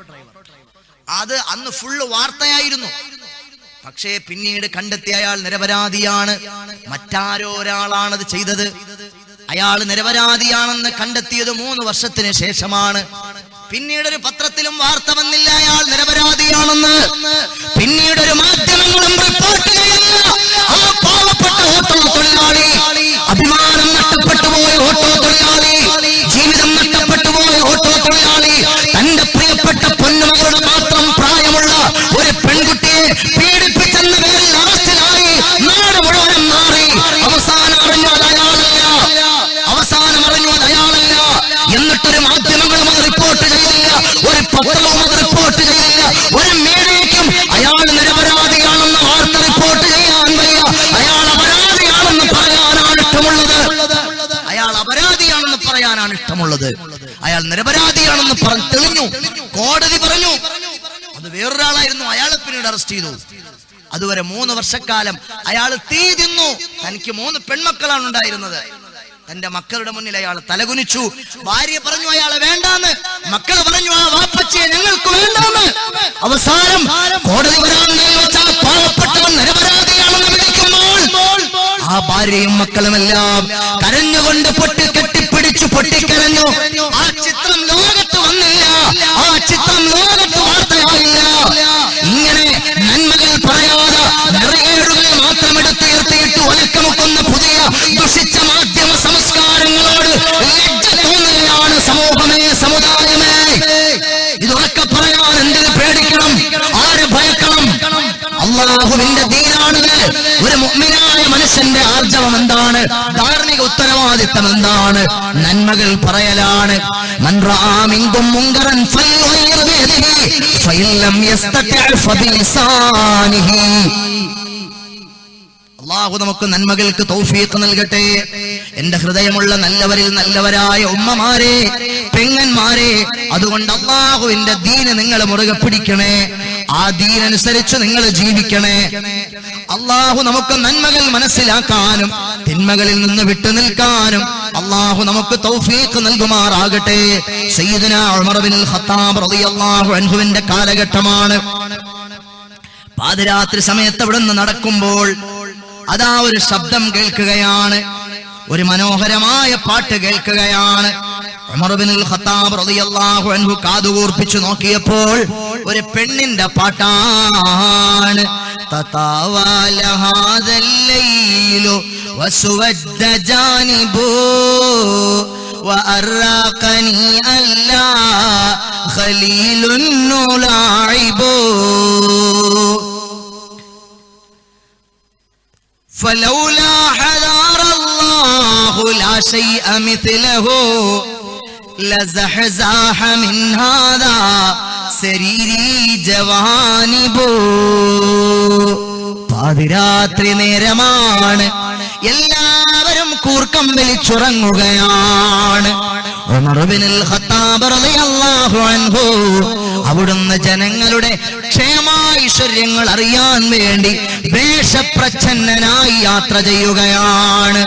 A: അത് അന്ന് ഫുള്ള് വാർത്തയായിരുന്നു. പക്ഷേ പിന്നീട് കണ്ടെത്തിയ അയാൾ നിരപരാധിയാണ്, മറ്റാരോ ഒരാളാണത് ചെയ്തത്. അയാൾ നിരപരാധിയാണെന്ന് കണ്ടെത്തിയത് 3 വർഷത്തിന് ശേഷമാണ്. പിന്നീടൊരു പത്രത്തിലും വാർത്ത വന്നില്ല അയാൾ നിരപരാധിയാണെന്ന്. പിന്നീടൊരു മാധ്യമങ്ങളും റിപ്പോർട്ട് ചെയ്യില്ല. ആ പാവപ്പെട്ട ഓട്ടോ തൊഴിലാളി, അഭിമാനം നഷ്ടപ്പെട്ടു പോയ ഓട്ടോ തൊഴിലാളി, ജീവിതം നഷ്ടപ്പെട്ടു പോയ ഓട്ടോ തൊഴിലാളി, തന്റെ പ്രിയപ്പെട്ട പൊന്നുമകളുടെ മാത്രം പ്രായമുള്ള ഒരു പെൺകുട്ടിയെ പീഡിപ്പിച്ചെന്ന പേരിൽ അറസ്റ്റിലായി. നാട് മുഴുവൻ മാറി. അവസാനം അറിഞ്ഞു അത് അയാളല്ല. എന്നിട്ടൊരു മാധ്യമങ്ങളും അത് റിപ്പോർട്ട് ചെയ്തില്ല, ഒരു പത്രവും അത് റിപ്പോർട്ട് ചെയ്തില്ല, ഒരു മീഡിയയ്ക്കും അയാൾ നിരപരാധിയാണെന്ന് വാർത്ത റിപ്പോർട്ട് ചെയ്യാൻ വയ്യ. അയാൾ അപരാധിയാണെന്ന് പറയാനാണ് ഇഷ്ടമുള്ളത്. അയാൾ നിരപരാധിയാണെന്ന് തെളിഞ്ഞു. കോടതി പറഞ്ഞു. അത് വേറൊരാളായിരുന്നു, അയാളെ പിന്നീട് അറസ്റ്റ് ചെയ്തു. അതുവരെ 3 വർഷക്കാലം അയാൾ തീ തിന്നു. തനിക്ക് 3 പെൺമക്കളാണ് ഉണ്ടായിരുന്നത്. തന്റെ മക്കളുടെ മുന്നിൽ അയാൾ തലകുനിച്ചു. ഭാര്യ പറഞ്ഞു അയാളെ വേണ്ടാന്ന്, മക്കൾ പറഞ്ഞു ആ വാപ്പച്ചിയെ ഞങ്ങൾക്ക് വേണ്ടാന്ന്. അവസാനം കോടതി വരാന്തയിൽ വെച്ച് ആ പാവപ്പെട്ടവൻ നിരപരാധിയാണെന്ന് വിളിക്കുമ്പോൾ ആ ഭാര്യയും മക്കളുമെല്ലാം കരഞ്ഞുകൊണ്ട് കെട്ടിപ്പിടിച്ചു പൊട്ടിക്കരഞ്ഞു. ആ ചിത്രം ലോകത്ത് വന്നില്ല, ആ ചിത്രം ലോകത്ത് വാർത്തയായില്ല. ഇങ്ങനെ നന്മകൾ പറയാതെ നിറകേടുകൾ മാത്രം എടുത്തുയർത്തിയിട്ട് ഒലക്കമുക്കുന്ന പുതിയ ദുഷിച്ച മാധ്യമ സംസ്കാരങ്ങളോട് ലജ്ജ തോന്നുകയാണ് സമൂഹമേ, സമുദായമേ. ഇതൊക്കെ പറയാൻ എന്തിന് പേടിക്കണം, ആര് ഭയക്കണം? അല്ലാഹുവിന്റെ ദീനാണിത്. ഒരു മുഅ്മിനായ മനുഷ്യന്റെ ആർജവം എന്താണ്? ധാർമ്മിക ഉത്തരവാദിത്തം എന്താണ്? നന്മകൾ പറയലാണ്. മൻ റആ മിൻകും മുൻകറൻ ഫൽയുഗയ്യിർ ബിയദിഹി ഫഇൻ ലം യസ്തതി' ഫബിലിസാനിഹി. അല്ലാഹു നമുക്ക് നന്മകൾക്ക് തൗഫീഖ് നൽകട്ടെ. എന്റെ ഹൃദയമുള്ള നല്ലവരിൽ നല്ലവരായ ഉമ്മമാരെ, പെങ്ങന്മാരെ, അതുകൊണ്ട് അല്ലാഹുവിന്റെ ദീന് നിങ്ങൾ മുറുകെ പിടിക്കണേ. ആ ദീനനുസരിച്ച് നിങ്ങൾ ജീവിക്കണേ. അല്ലാഹു നമുക്ക് നന്മകൾ മനസ്സിലാക്കാനും തിന്മകളിൽ നിന്ന് വിട്ടുനിൽക്കാനും അല്ലാഹു നമുക്ക് തൗഫീഖ് നൽകുമാറാകട്ടെ. സയ്യിദുനാ ഉമർ ഇബ്നുൽ ഖത്താബ് റളിയല്ലാഹു അൻഹുവിന്റെ കാലഘട്ടമാണ്. പാതിരാത്രി സമയത്ത് അവിടുന്ന് നടക്കുമ്പോൾ അതാ ഒരു ശബ്ദം കേൾക്കുകയാണ്, ഒരു മനോഹരമായ പാട്ട് കേൾക്കുകയാണ്. ഉമർ ഇബ്നുൽ ഖത്താബ് റളിയല്ലാഹു അൻഹു കാതുകൂർപ്പിച്ചു നോക്കിയപ്പോൾ ഒരു പെണ്ണിന്റെ പാട്ടാണ്. തതാവല ഹാദൽ ലൈലു വസുവദ്ദ ജാനിബു വഅറാഖനി അല്ലാ ഖലീലുൻ നുലായിബു فلولا حذار الله لا شيء مثله لزحزاح من هذا سريري جوانب. പാതിരാത്രി നേരമാണ്, എല്ലാവരും കൂർക്കം വലിച്ചുറങ്ങുകയാണ്. ഉമർ ഇബ്നുൽ ഖത്താബ് റളിയല്ലാഹു അൻഹു അവിടുന്ന് ജനങ്ങളുടെ ക്ഷേമൈശ്വര്യങ്ങൾ അറിയാൻ വേണ്ടി വേഷപ്രച്ഛന്നനായി യാത്ര ചെയ്യുകയാണ്.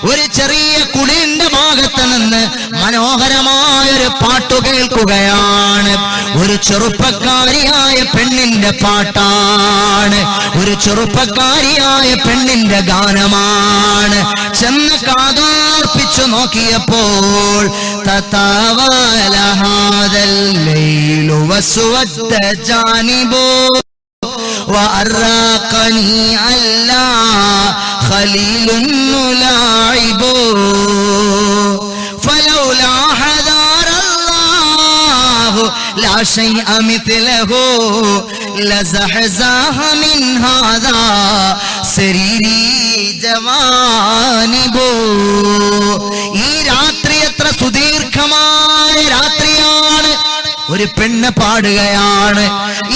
A: ഒരു ചെറിയ കുടിലിന്റെ ഭാഗത്ത് നിന്ന് മനോഹരമായൊരു പാട്ടു കേൾക്കുകയാണ്. ഒരു ചെറുപ്പക്കാരിയായ പെണ്ണിന്റെ പാട്ടാണ്, ഒരു ചെറുപ്പക്കാരിയായ പെണ്ണിന്റെ ഗാനമാണ്. ചെന്ന് കാതോർപ്പിച്ചു നോക്കിയപ്പോൾ തതാവല ഹാദൽ ലൈലു വസ്വദ്ദ ജാനിബു വഅറാഖനി അല്ലാ ഖലീലുൻ നുലായിബു ഫലൗലാ ഹദാറല്ലാഹു ലാ ശൈഅ മിത്ലഹു ലസഹസാഹ മിൻ ഹാദാ സരീരി ജവാനിബു. ഈ രാത്രി എത്ര സുദീർഘമായ രാത്രിയാണ്. ഒരു പെണ്ണ് പാടുകയാണ്,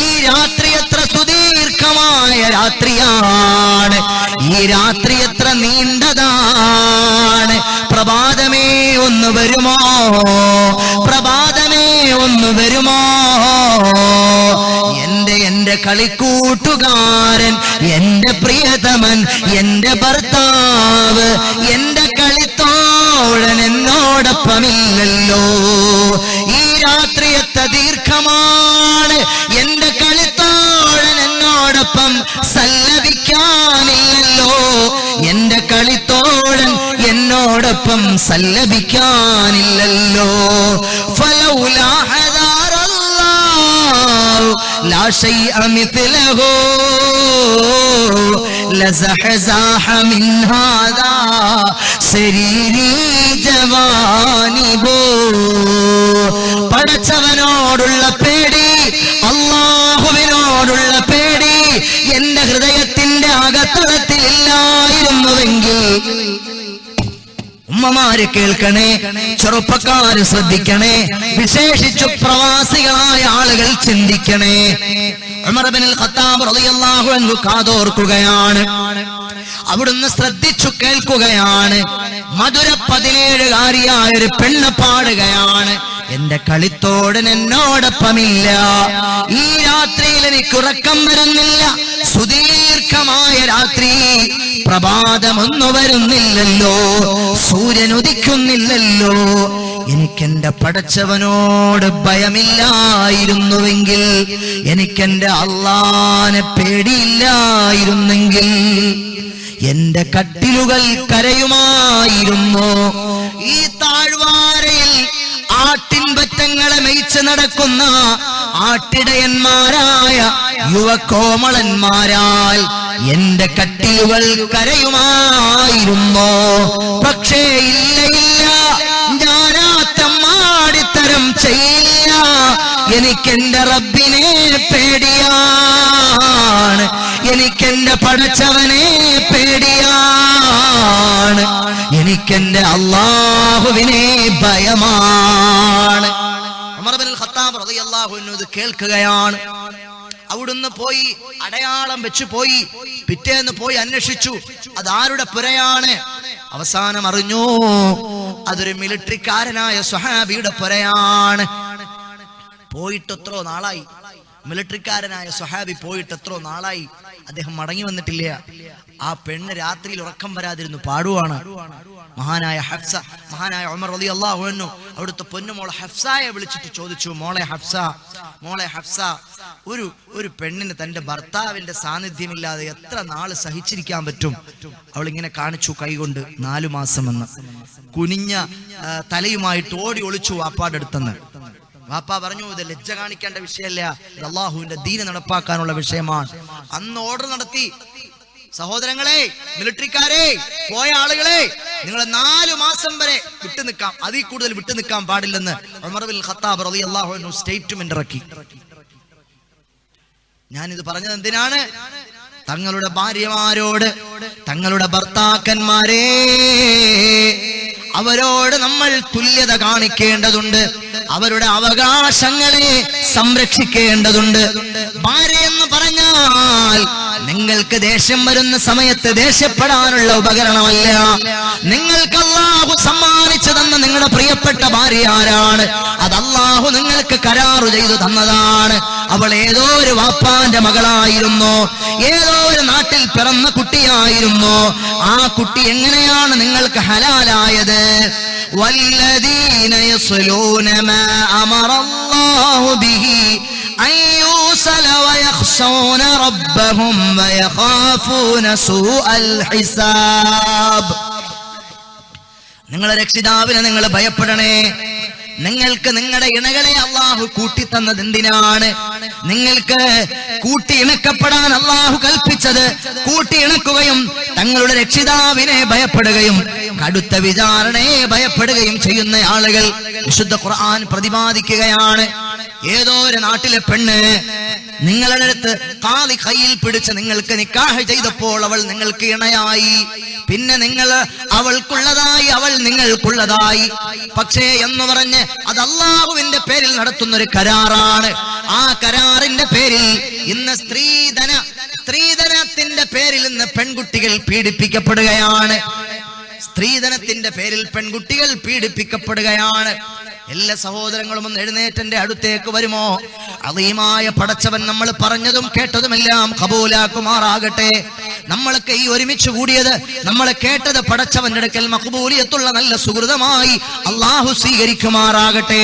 A: ഈ രാത്രി എത്ര സുദീർഘമായ രാത്രിയാണ്, ഈ രാത്രി എത്ര നീണ്ടതാണ്. പ്രഭാതമേ ഒന്ന് വരുമോ, പ്രഭാതമേ ഒന്ന് വരുമോ. എന്റെ കളിക്കൂട്ടുകാരൻ, എന്റെ പ്രിയതമൻ, എന്റെ ഭർത്താവ്, എന്റെ കളിത്തോഴൻ എന്നോടൊപ്പമില്ലല്ലോ. ഈ രാത്രി എത്ര ദീർഘമാണ്, എന്റെ കളിത്തോഴൻ എന്നോടൊപ്പം സല്ലപിക്കാനില്ലല്ലോ. എന്റെ കളിത്തോഴൻ എന്നോടൊപ്പം സല്ലപിക്കാനില്ലല്ലോ. ഫലൗലാ ഹദാറല്ലാഹു ലാ ശൈഅ മിത്ലഹു ലസഹസാഹ മിൻ ഹാദാ സരീരി ജവാനിബു. പടച്ചവനോടുള്ള പേടി, അല്ലാഹുവിനോടുള്ള പേടി എന്റെ ഹൃദയത്തിന്റെ അകത്തളത്തിൽ ഇല്ലായിരുന്നുവെങ്കിൽ, ഉമ്മമാര് കേൾക്കണേ, ചെറുപ്പക്കാര് ശ്രദ്ധിക്കണേ, വിശേഷിച്ചു പ്രവാസികളായ ആളുകൾ ചിന്തിക്കണേ. ഉമർ ഇബ്നുൽ ഖത്താബ് റളിയല്ലാഹു അൻഹു കാതോർക്കുകയാണ്, അവിടുന്ന് ശ്രദ്ധിച്ചു കേൾക്കുകയാണ്. മധുര 17കാരിയായ ഒരു പെണ്ണ് പാടുകയാണ്, എന്റെ കളിത്തോടൻ എന്നോടൊപ്പമില്ല, ഈ രാത്രിയിൽ എനിക്ക് ഉറക്കം വരുന്നില്ല. സുദീർഘമായ രാത്രി, പ്രഭാതമൊന്നു വരുന്നില്ലല്ലോ, സൂര്യൻ ഉദിക്കുന്നില്ലല്ലോ. എനിക്കെന്റെ പടച്ചവനോട് ഭയമില്ലായിരുന്നുവെങ്കിൽ, എനിക്കെന്റെ അല്ലാഹനെ പേടിയില്ലായിരുന്നെങ്കിൽ എന്റെ കട്ടിലുകൾ കരയുമായിരുന്നു. ഈ താഴ്വാരയിൽ ആട്ടിൻപറ്റങ്ങളെ മേയ്ച്ച് നടക്കുന്ന ആട്ടിടയന്മാരായ യുവകോമളന്മാരാൽ എന്റെ കട്ടിലുകൾ കരയുമായിരുന്നു. പക്ഷേ ഇല്ല, ഞാനാ തെമ്മാടിത്തരം ചെയ്യില്ല. എനിക്കെന്റെ റബ്ബിനെ പേടിയാണ്, എനിക്കെന്റെ പടച്ചവനെ പേടിയാണ്, എനിക്കെന്റെ അല്ലാഹുവിനെ ഭയമാണ്. ഉമർ ഇബ്നുൽ ഖത്താബ് റളിയല്ലാഹു അൻഹു ഇത് കേൾക്കുകയാണ്. അവിടുന്ന് പോയി അടയാളം വെച്ച് പോയി, പിറ്റേന്ന് പോയി അന്വേഷിച്ചു അതാരുടെ പുരയാണ്. അവസാനം അറിഞ്ഞു അതൊരു മിലിറ്ററിക്കാരനായ സ്വഹാബിയുടെ പുരയാണ്. പോയിട്ട് എത്രയോ നാളായി, മിലിറ്ററിക്കാരനായ സ്വഹാബി പോയിട്ട് എത്രയോ നാളായി, അദ്ദേഹം മടങ്ങി വന്നിട്ടില്ല. ആ പെണ്ണ് രാത്രിയിൽ ഉറക്കം വരാതിരുന്നു പാടുവാണ്. മഹാനായ ഹഫ്സ, മഹാനായ ഉമർ റളിയല്ലാഹു അൻഹു അവിടുത്തെ പൊന്നുമോളെ ഹഫ്സയെ വിളിച്ചിട്ട് ചോദിച്ചു, മോളെ ഹഫ്സ, ഒരു പെണ്ണിന് തന്റെ ഭർത്താവിന്റെ സാന്നിധ്യമില്ലാതെ എത്ര നാള് സഹിച്ചിരിക്കാൻ പറ്റും? അവൾ ഇങ്ങനെ കാണിച്ചു കൈകൊണ്ട് 4 മാസം എന്ന്. കുനിഞ്ഞ തലയുമായിട്ട് ഓടി ഒളിച്ചു വാപ്പാടെ അടുത്തെന്ന്. വാപ്പ പറഞ്ഞു, ഇത് ലജ്ജ കാണിക്കേണ്ട വിഷയമല്ല, ഇത് അള്ളാഹുവിന്റെ ദീന് നടപ്പാക്കാനുള്ള വിഷയമാണ്. അന്ന് ഓർഡർ നടത്തി, സഹോദരങ്ങളെ, മിലിറ്ററിക്കാരെ, പോയ ആളുകളെ, നിങ്ങൾ 4 മാസം വരെ വിട്ടു നിൽക്കാം, അതിൽ കൂടുതൽ വിട്ടു നിൽക്കാൻ പാടില്ലെന്ന് ഉമർ ഇബ്നുൽ ഖത്താബ് റളിയല്ലാഹു അൻഹു സ്റ്റേറ്റ്മെന്റ് ഇറക്കി. ഞാനിത് പറഞ്ഞത് എന്തിനാണ്? തങ്ങളുടെ ഭാര്യമാരോട്, തങ്ങളുടെ ഭർത്താക്കന്മാരെ, അവരോട് നമ്മൾ തുല്യത കാണിക്കേണ്ടതുണ്ട്, അവരുടെ അവകാശങ്ങളെ സംരക്ഷിക്കേണ്ടതുണ്ട്. ഭാര്യ എന്ന് പറഞ്ഞാൽ നിങ്ങൾക്ക് ദേഷ്യം വരുന്ന സമയത്ത് ദേഷ്യപ്പെടാനുള്ള ഉപകരണമല്ല. നിങ്ങൾക്ക് അല്ലാഹു സമ്മാനിച്ചു തന്ന നിങ്ങളുടെ പ്രിയപ്പെട്ട ഭാര്യ ആരാണ്? അത് അല്ലാഹു നിങ്ങൾക്ക് കരാറ് ചെയ്തു തന്നതാണ്. അവൾ ഏതോ ഒരു വാപ്പാന്റെ മകളായിരുന്നു, ഏതോ ഒരു നാട്ടിൽ പിറന്ന കുട്ടിയായിരുന്നു. ആ കുട്ടി എങ്ങനെയാണ് നിങ്ങൾക്ക് ഹലാലായത്? വല്ലദീന യസ്ലൂന മാ അമറല്ലാഹു ബിഹി അൻ യൂസല വയഖ്ശൂന റബ്ബഹും വയഖാഫൂന സൂഅൽ ഹിസാബ്. നിങ്ങളെ രക്ഷിതാവിനെ നിങ്ങൾ ഭയപ്പെടണേ. നിങ്ങൾക്ക് നിങ്ങളുടെ ഇണകളെ അള്ളാഹു കൂട്ടിത്തന്നത് എന്തിനാണ്? നിങ്ങൾക്ക് കൂട്ടി ഇണക്കപ്പെടാൻ അള്ളാഹു കൽപ്പിച്ചത് കൂട്ടി ഇണക്കുകയും തങ്ങളുടെ രക്ഷിതാവിനെ ഭയപ്പെടുകയും കടുത്ത വിചാരണയെ ഭയപ്പെടുകയും ചെയ്യുന്ന ആളുകൾ വിശുദ്ധ ഖുർആൻ പ്രതിപാദിക്കുകയാണ്. ഏതോ ഒരു നാട്ടിലെ പെണ്ണ് നിങ്ങളുടെ അടുത്ത് കാളി കയ്യിൽ പിടിച്ച് നിങ്ങൾക്ക് നിക്കാഹ് ചെയ്തപ്പോൾ അവൾ നിങ്ങൾക്ക് ഇണയായി, പിന്നെ നിങ്ങൾ അവൾക്കുള്ളതായി, അവൾ നിങ്ങൾക്കുള്ളതായി. പക്ഷേ എന്ന് പറഞ്ഞ് അത് അല്ലാഹുവിന്റെ പേരിൽ നടത്തുന്ന ഒരു കരാറാണ്. ആ കരാറിന്റെ പേരിൽ ഇന്ന് സ്ത്രീധനത്തിന്റെ പേരിൽ ഇന്ന് പെൺകുട്ടികൾ പീഡിപ്പിക്കപ്പെടുകയാണ്. സ്ത്രീധനത്തിന്റെ പേരിൽ പെൺകുട്ടികൾ പീഡിപ്പിക്കപ്പെടുകയാണ്. എല്ലാ സഹോദരങ്ങളും ഒന്ന് എഴുന്നേറ്റന്റെ അടുത്തേക്ക് വരുമോ? അളീമായ പടച്ചവൻ നമ്മൾ പറഞ്ഞതും കേട്ടതുമെല്ലാം ഖബൂലാക്കുമാറാകട്ടെ. നമ്മളൊക്കെ ഈ ഒരുമിച്ച് കൂടിയത്, നമ്മളെ കേട്ടത് പടച്ചവന്റെ അടുക്കൽ മഖ്ബൂലിയത്തുള്ള നല്ല സുഹൃതമായി അള്ളാഹു സ്വീകരിക്കുമാറാകട്ടെ.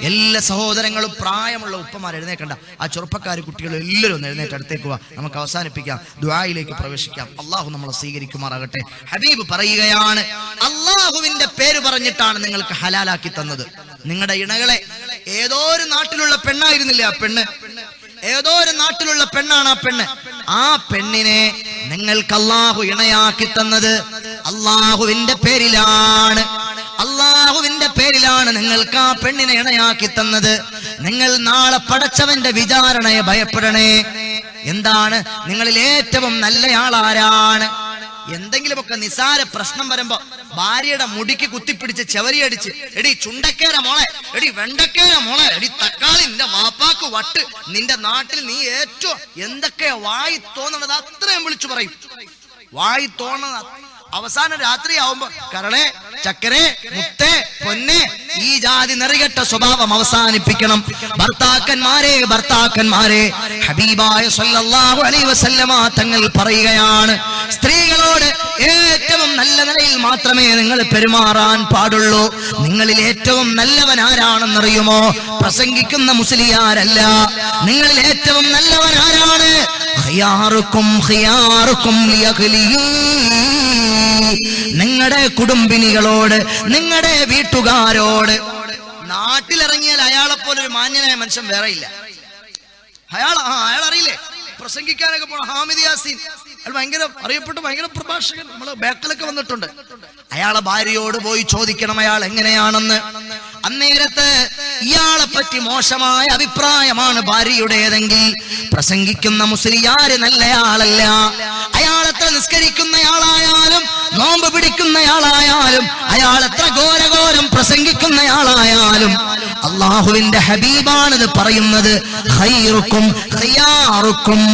A: എല്ലാ സഹോദരങ്ങളും, പ്രായമുള്ള ഉപ്പമാർ എഴുന്നേക്കണ്ട, ആ ചെറുപ്പക്കാർ കുട്ടികൾ എല്ലാവരും ഒന്ന് എഴുന്നേറ്റ് അടുത്തേക്ക് വാ, നമുക്ക് അവസാനിപ്പിക്കാം, ദുആയിലേക്ക് പ്രവേശിക്കാം. അള്ളാഹു നമ്മളെ സ്വീകരിക്കുമാറാകട്ടെ. ഹബീബ് പറയുകയാണ്, അള്ളാഹുവിന്റെ പേര് പറഞ്ഞിട്ടാണ് നിങ്ങൾക്ക് ഹലാലാക്കി തന്നത്. നിങ്ങളുടെ ഇണകളെ ഏതോ ഒരു നാട്ടിലുള്ള പെണ്ണായിരുന്നില്ല ആ പെണ്ണ്, ഏതോ ഒരു നാട്ടിലുള്ള പെണ്ണാണ് ആ പെണ്ണ്. ആ പെണ്ണിനെ നിങ്ങൾക്ക് അള്ളാഹു ഇണയാക്കി തന്നത് അള്ളാഹുവിന്റെ പേരിലാണ്. അള്ളാഹുവിന്റെ പേരിലാണ് നിങ്ങൾക്ക് ആ പെണ്ണിനെ ഇണയാക്കി തന്നത്. നിങ്ങൾ നാളെ പടച്ചവന്റെ വിചാരണയെ ഭയപ്പെടണേ. എന്താണ് നിങ്ങളിൽ ഏറ്റവും നല്ലയാളാരാണ്? എന്തെങ്കിലുമൊക്കെ നിസാര പ്രശ്നം വരുമ്പോ ഭാര്യയുടെ മുടിക്ക് കുത്തിപ്പിടിച്ച് ചെവരിയടിച്ച്, എടി ചുണ്ടക്കേര മോളെ, എടി വെണ്ടക്കേര മോളെ, എടി തക്കാളി, നിന്റെ വാപ്പാക്ക് വട്ട്, നിന്റെ നാട്ടിൽ നീ ഏറ്റവും എന്തൊക്കെയാ വായി തോന്നണത് അത്രയും വിളിച്ചു പറയും. വായി തോന്നണ അവസാനം രാത്രിയാവുമ്പോ കരളെ, ചക്കരെ, മുത്തേ, പൊന്നെ, ഈ ജാതി നെറികെട്ട സ്വഭാവം അവസാനിപ്പിക്കണം. ഭർത്താക്കന്മാരെ ഹബീബായ സല്ലല്ലാഹു അലൈഹി വസല്ലമ തങ്ങൾ പറയുകയാണ്, സ്ത്രീകളോട് ഏറ്റവും നല്ല നിലയിൽ മാത്രമേ നിങ്ങൾ പെരുമാറാൻ പാടുള്ളൂ. നിങ്ങളിൽ ഏറ്റവും നല്ലവൻ ആരാണെന്നറിയുമോ? പ്രസംഗിക്കുന്ന മുസ്ലിയാരല്ല. നിങ്ങളിൽ ഏറ്റവും നല്ലവൻ ആരാണ്? ഖിയാറുക്കും ലിയഖ്ലിഹി. നിങ്ങളുടെ കുടുംബിനികളോട്, നിങ്ങളുടെ വീട്ടുകാരോട്. നാട്ടിലിറങ്ങിയാൽ അയാളെ പോലെ ഒരു മാന്യനായ മനുഷ്യൻ വേറെ ഇല്ല. അയാൾ അറിയില്ലേ പ്രസംഗിക്കാനൊക്കെ പോണ ഹാമിദ് യാസീൻ, അയാൾ ഭയങ്കര അറിയപ്പെട്ട ഭയങ്കര പ്രഭാഷകൻ, നമ്മള് ബാക്കിലൊക്കെ വന്നിട്ടുണ്ട്. അയാളെ ഭാര്യയോട് പോയി ചോദിക്കണം അയാൾ എങ്ങനെയാണെന്ന്. അന്നേരത്ത് ഇയാളെ പറ്റി മോശമായ അഭിപ്രായമാണ് ഭാര്യയുടേതെങ്കിൽ പ്രസംഗിക്കുന്ന മുസ്ലിയാര് നല്ലയാളല്ല. അയാൾ എത്ര നിസ്കരിക്കുന്നയാളായാലും, നോമ്പ് പിടിക്കുന്നയാളായാലും, അയാൾ എത്ര ഘോരഘോരം പ്രസംഗിക്കുന്നയാളായാലും, അള്ളാഹുവിന്റെ ഹബീബാണിത് പറയുന്നത്.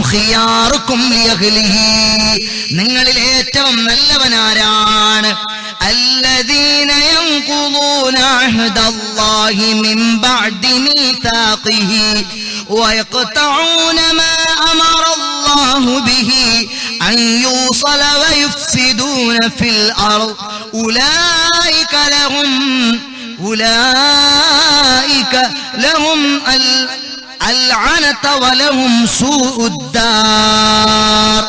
A: ഖിയാറുക്കും ലിയഖ്ലിഹി. നിങ്ങളിൽ ഏറ്റവും നല്ലവനാരാണ്? الذين ينقضون عهد الله من بعد ميثاقه ويقطعون ما أمر الله به أن يوصل ويفسدون في الأرض أولئك لهم العنة ولهم سوء الدار.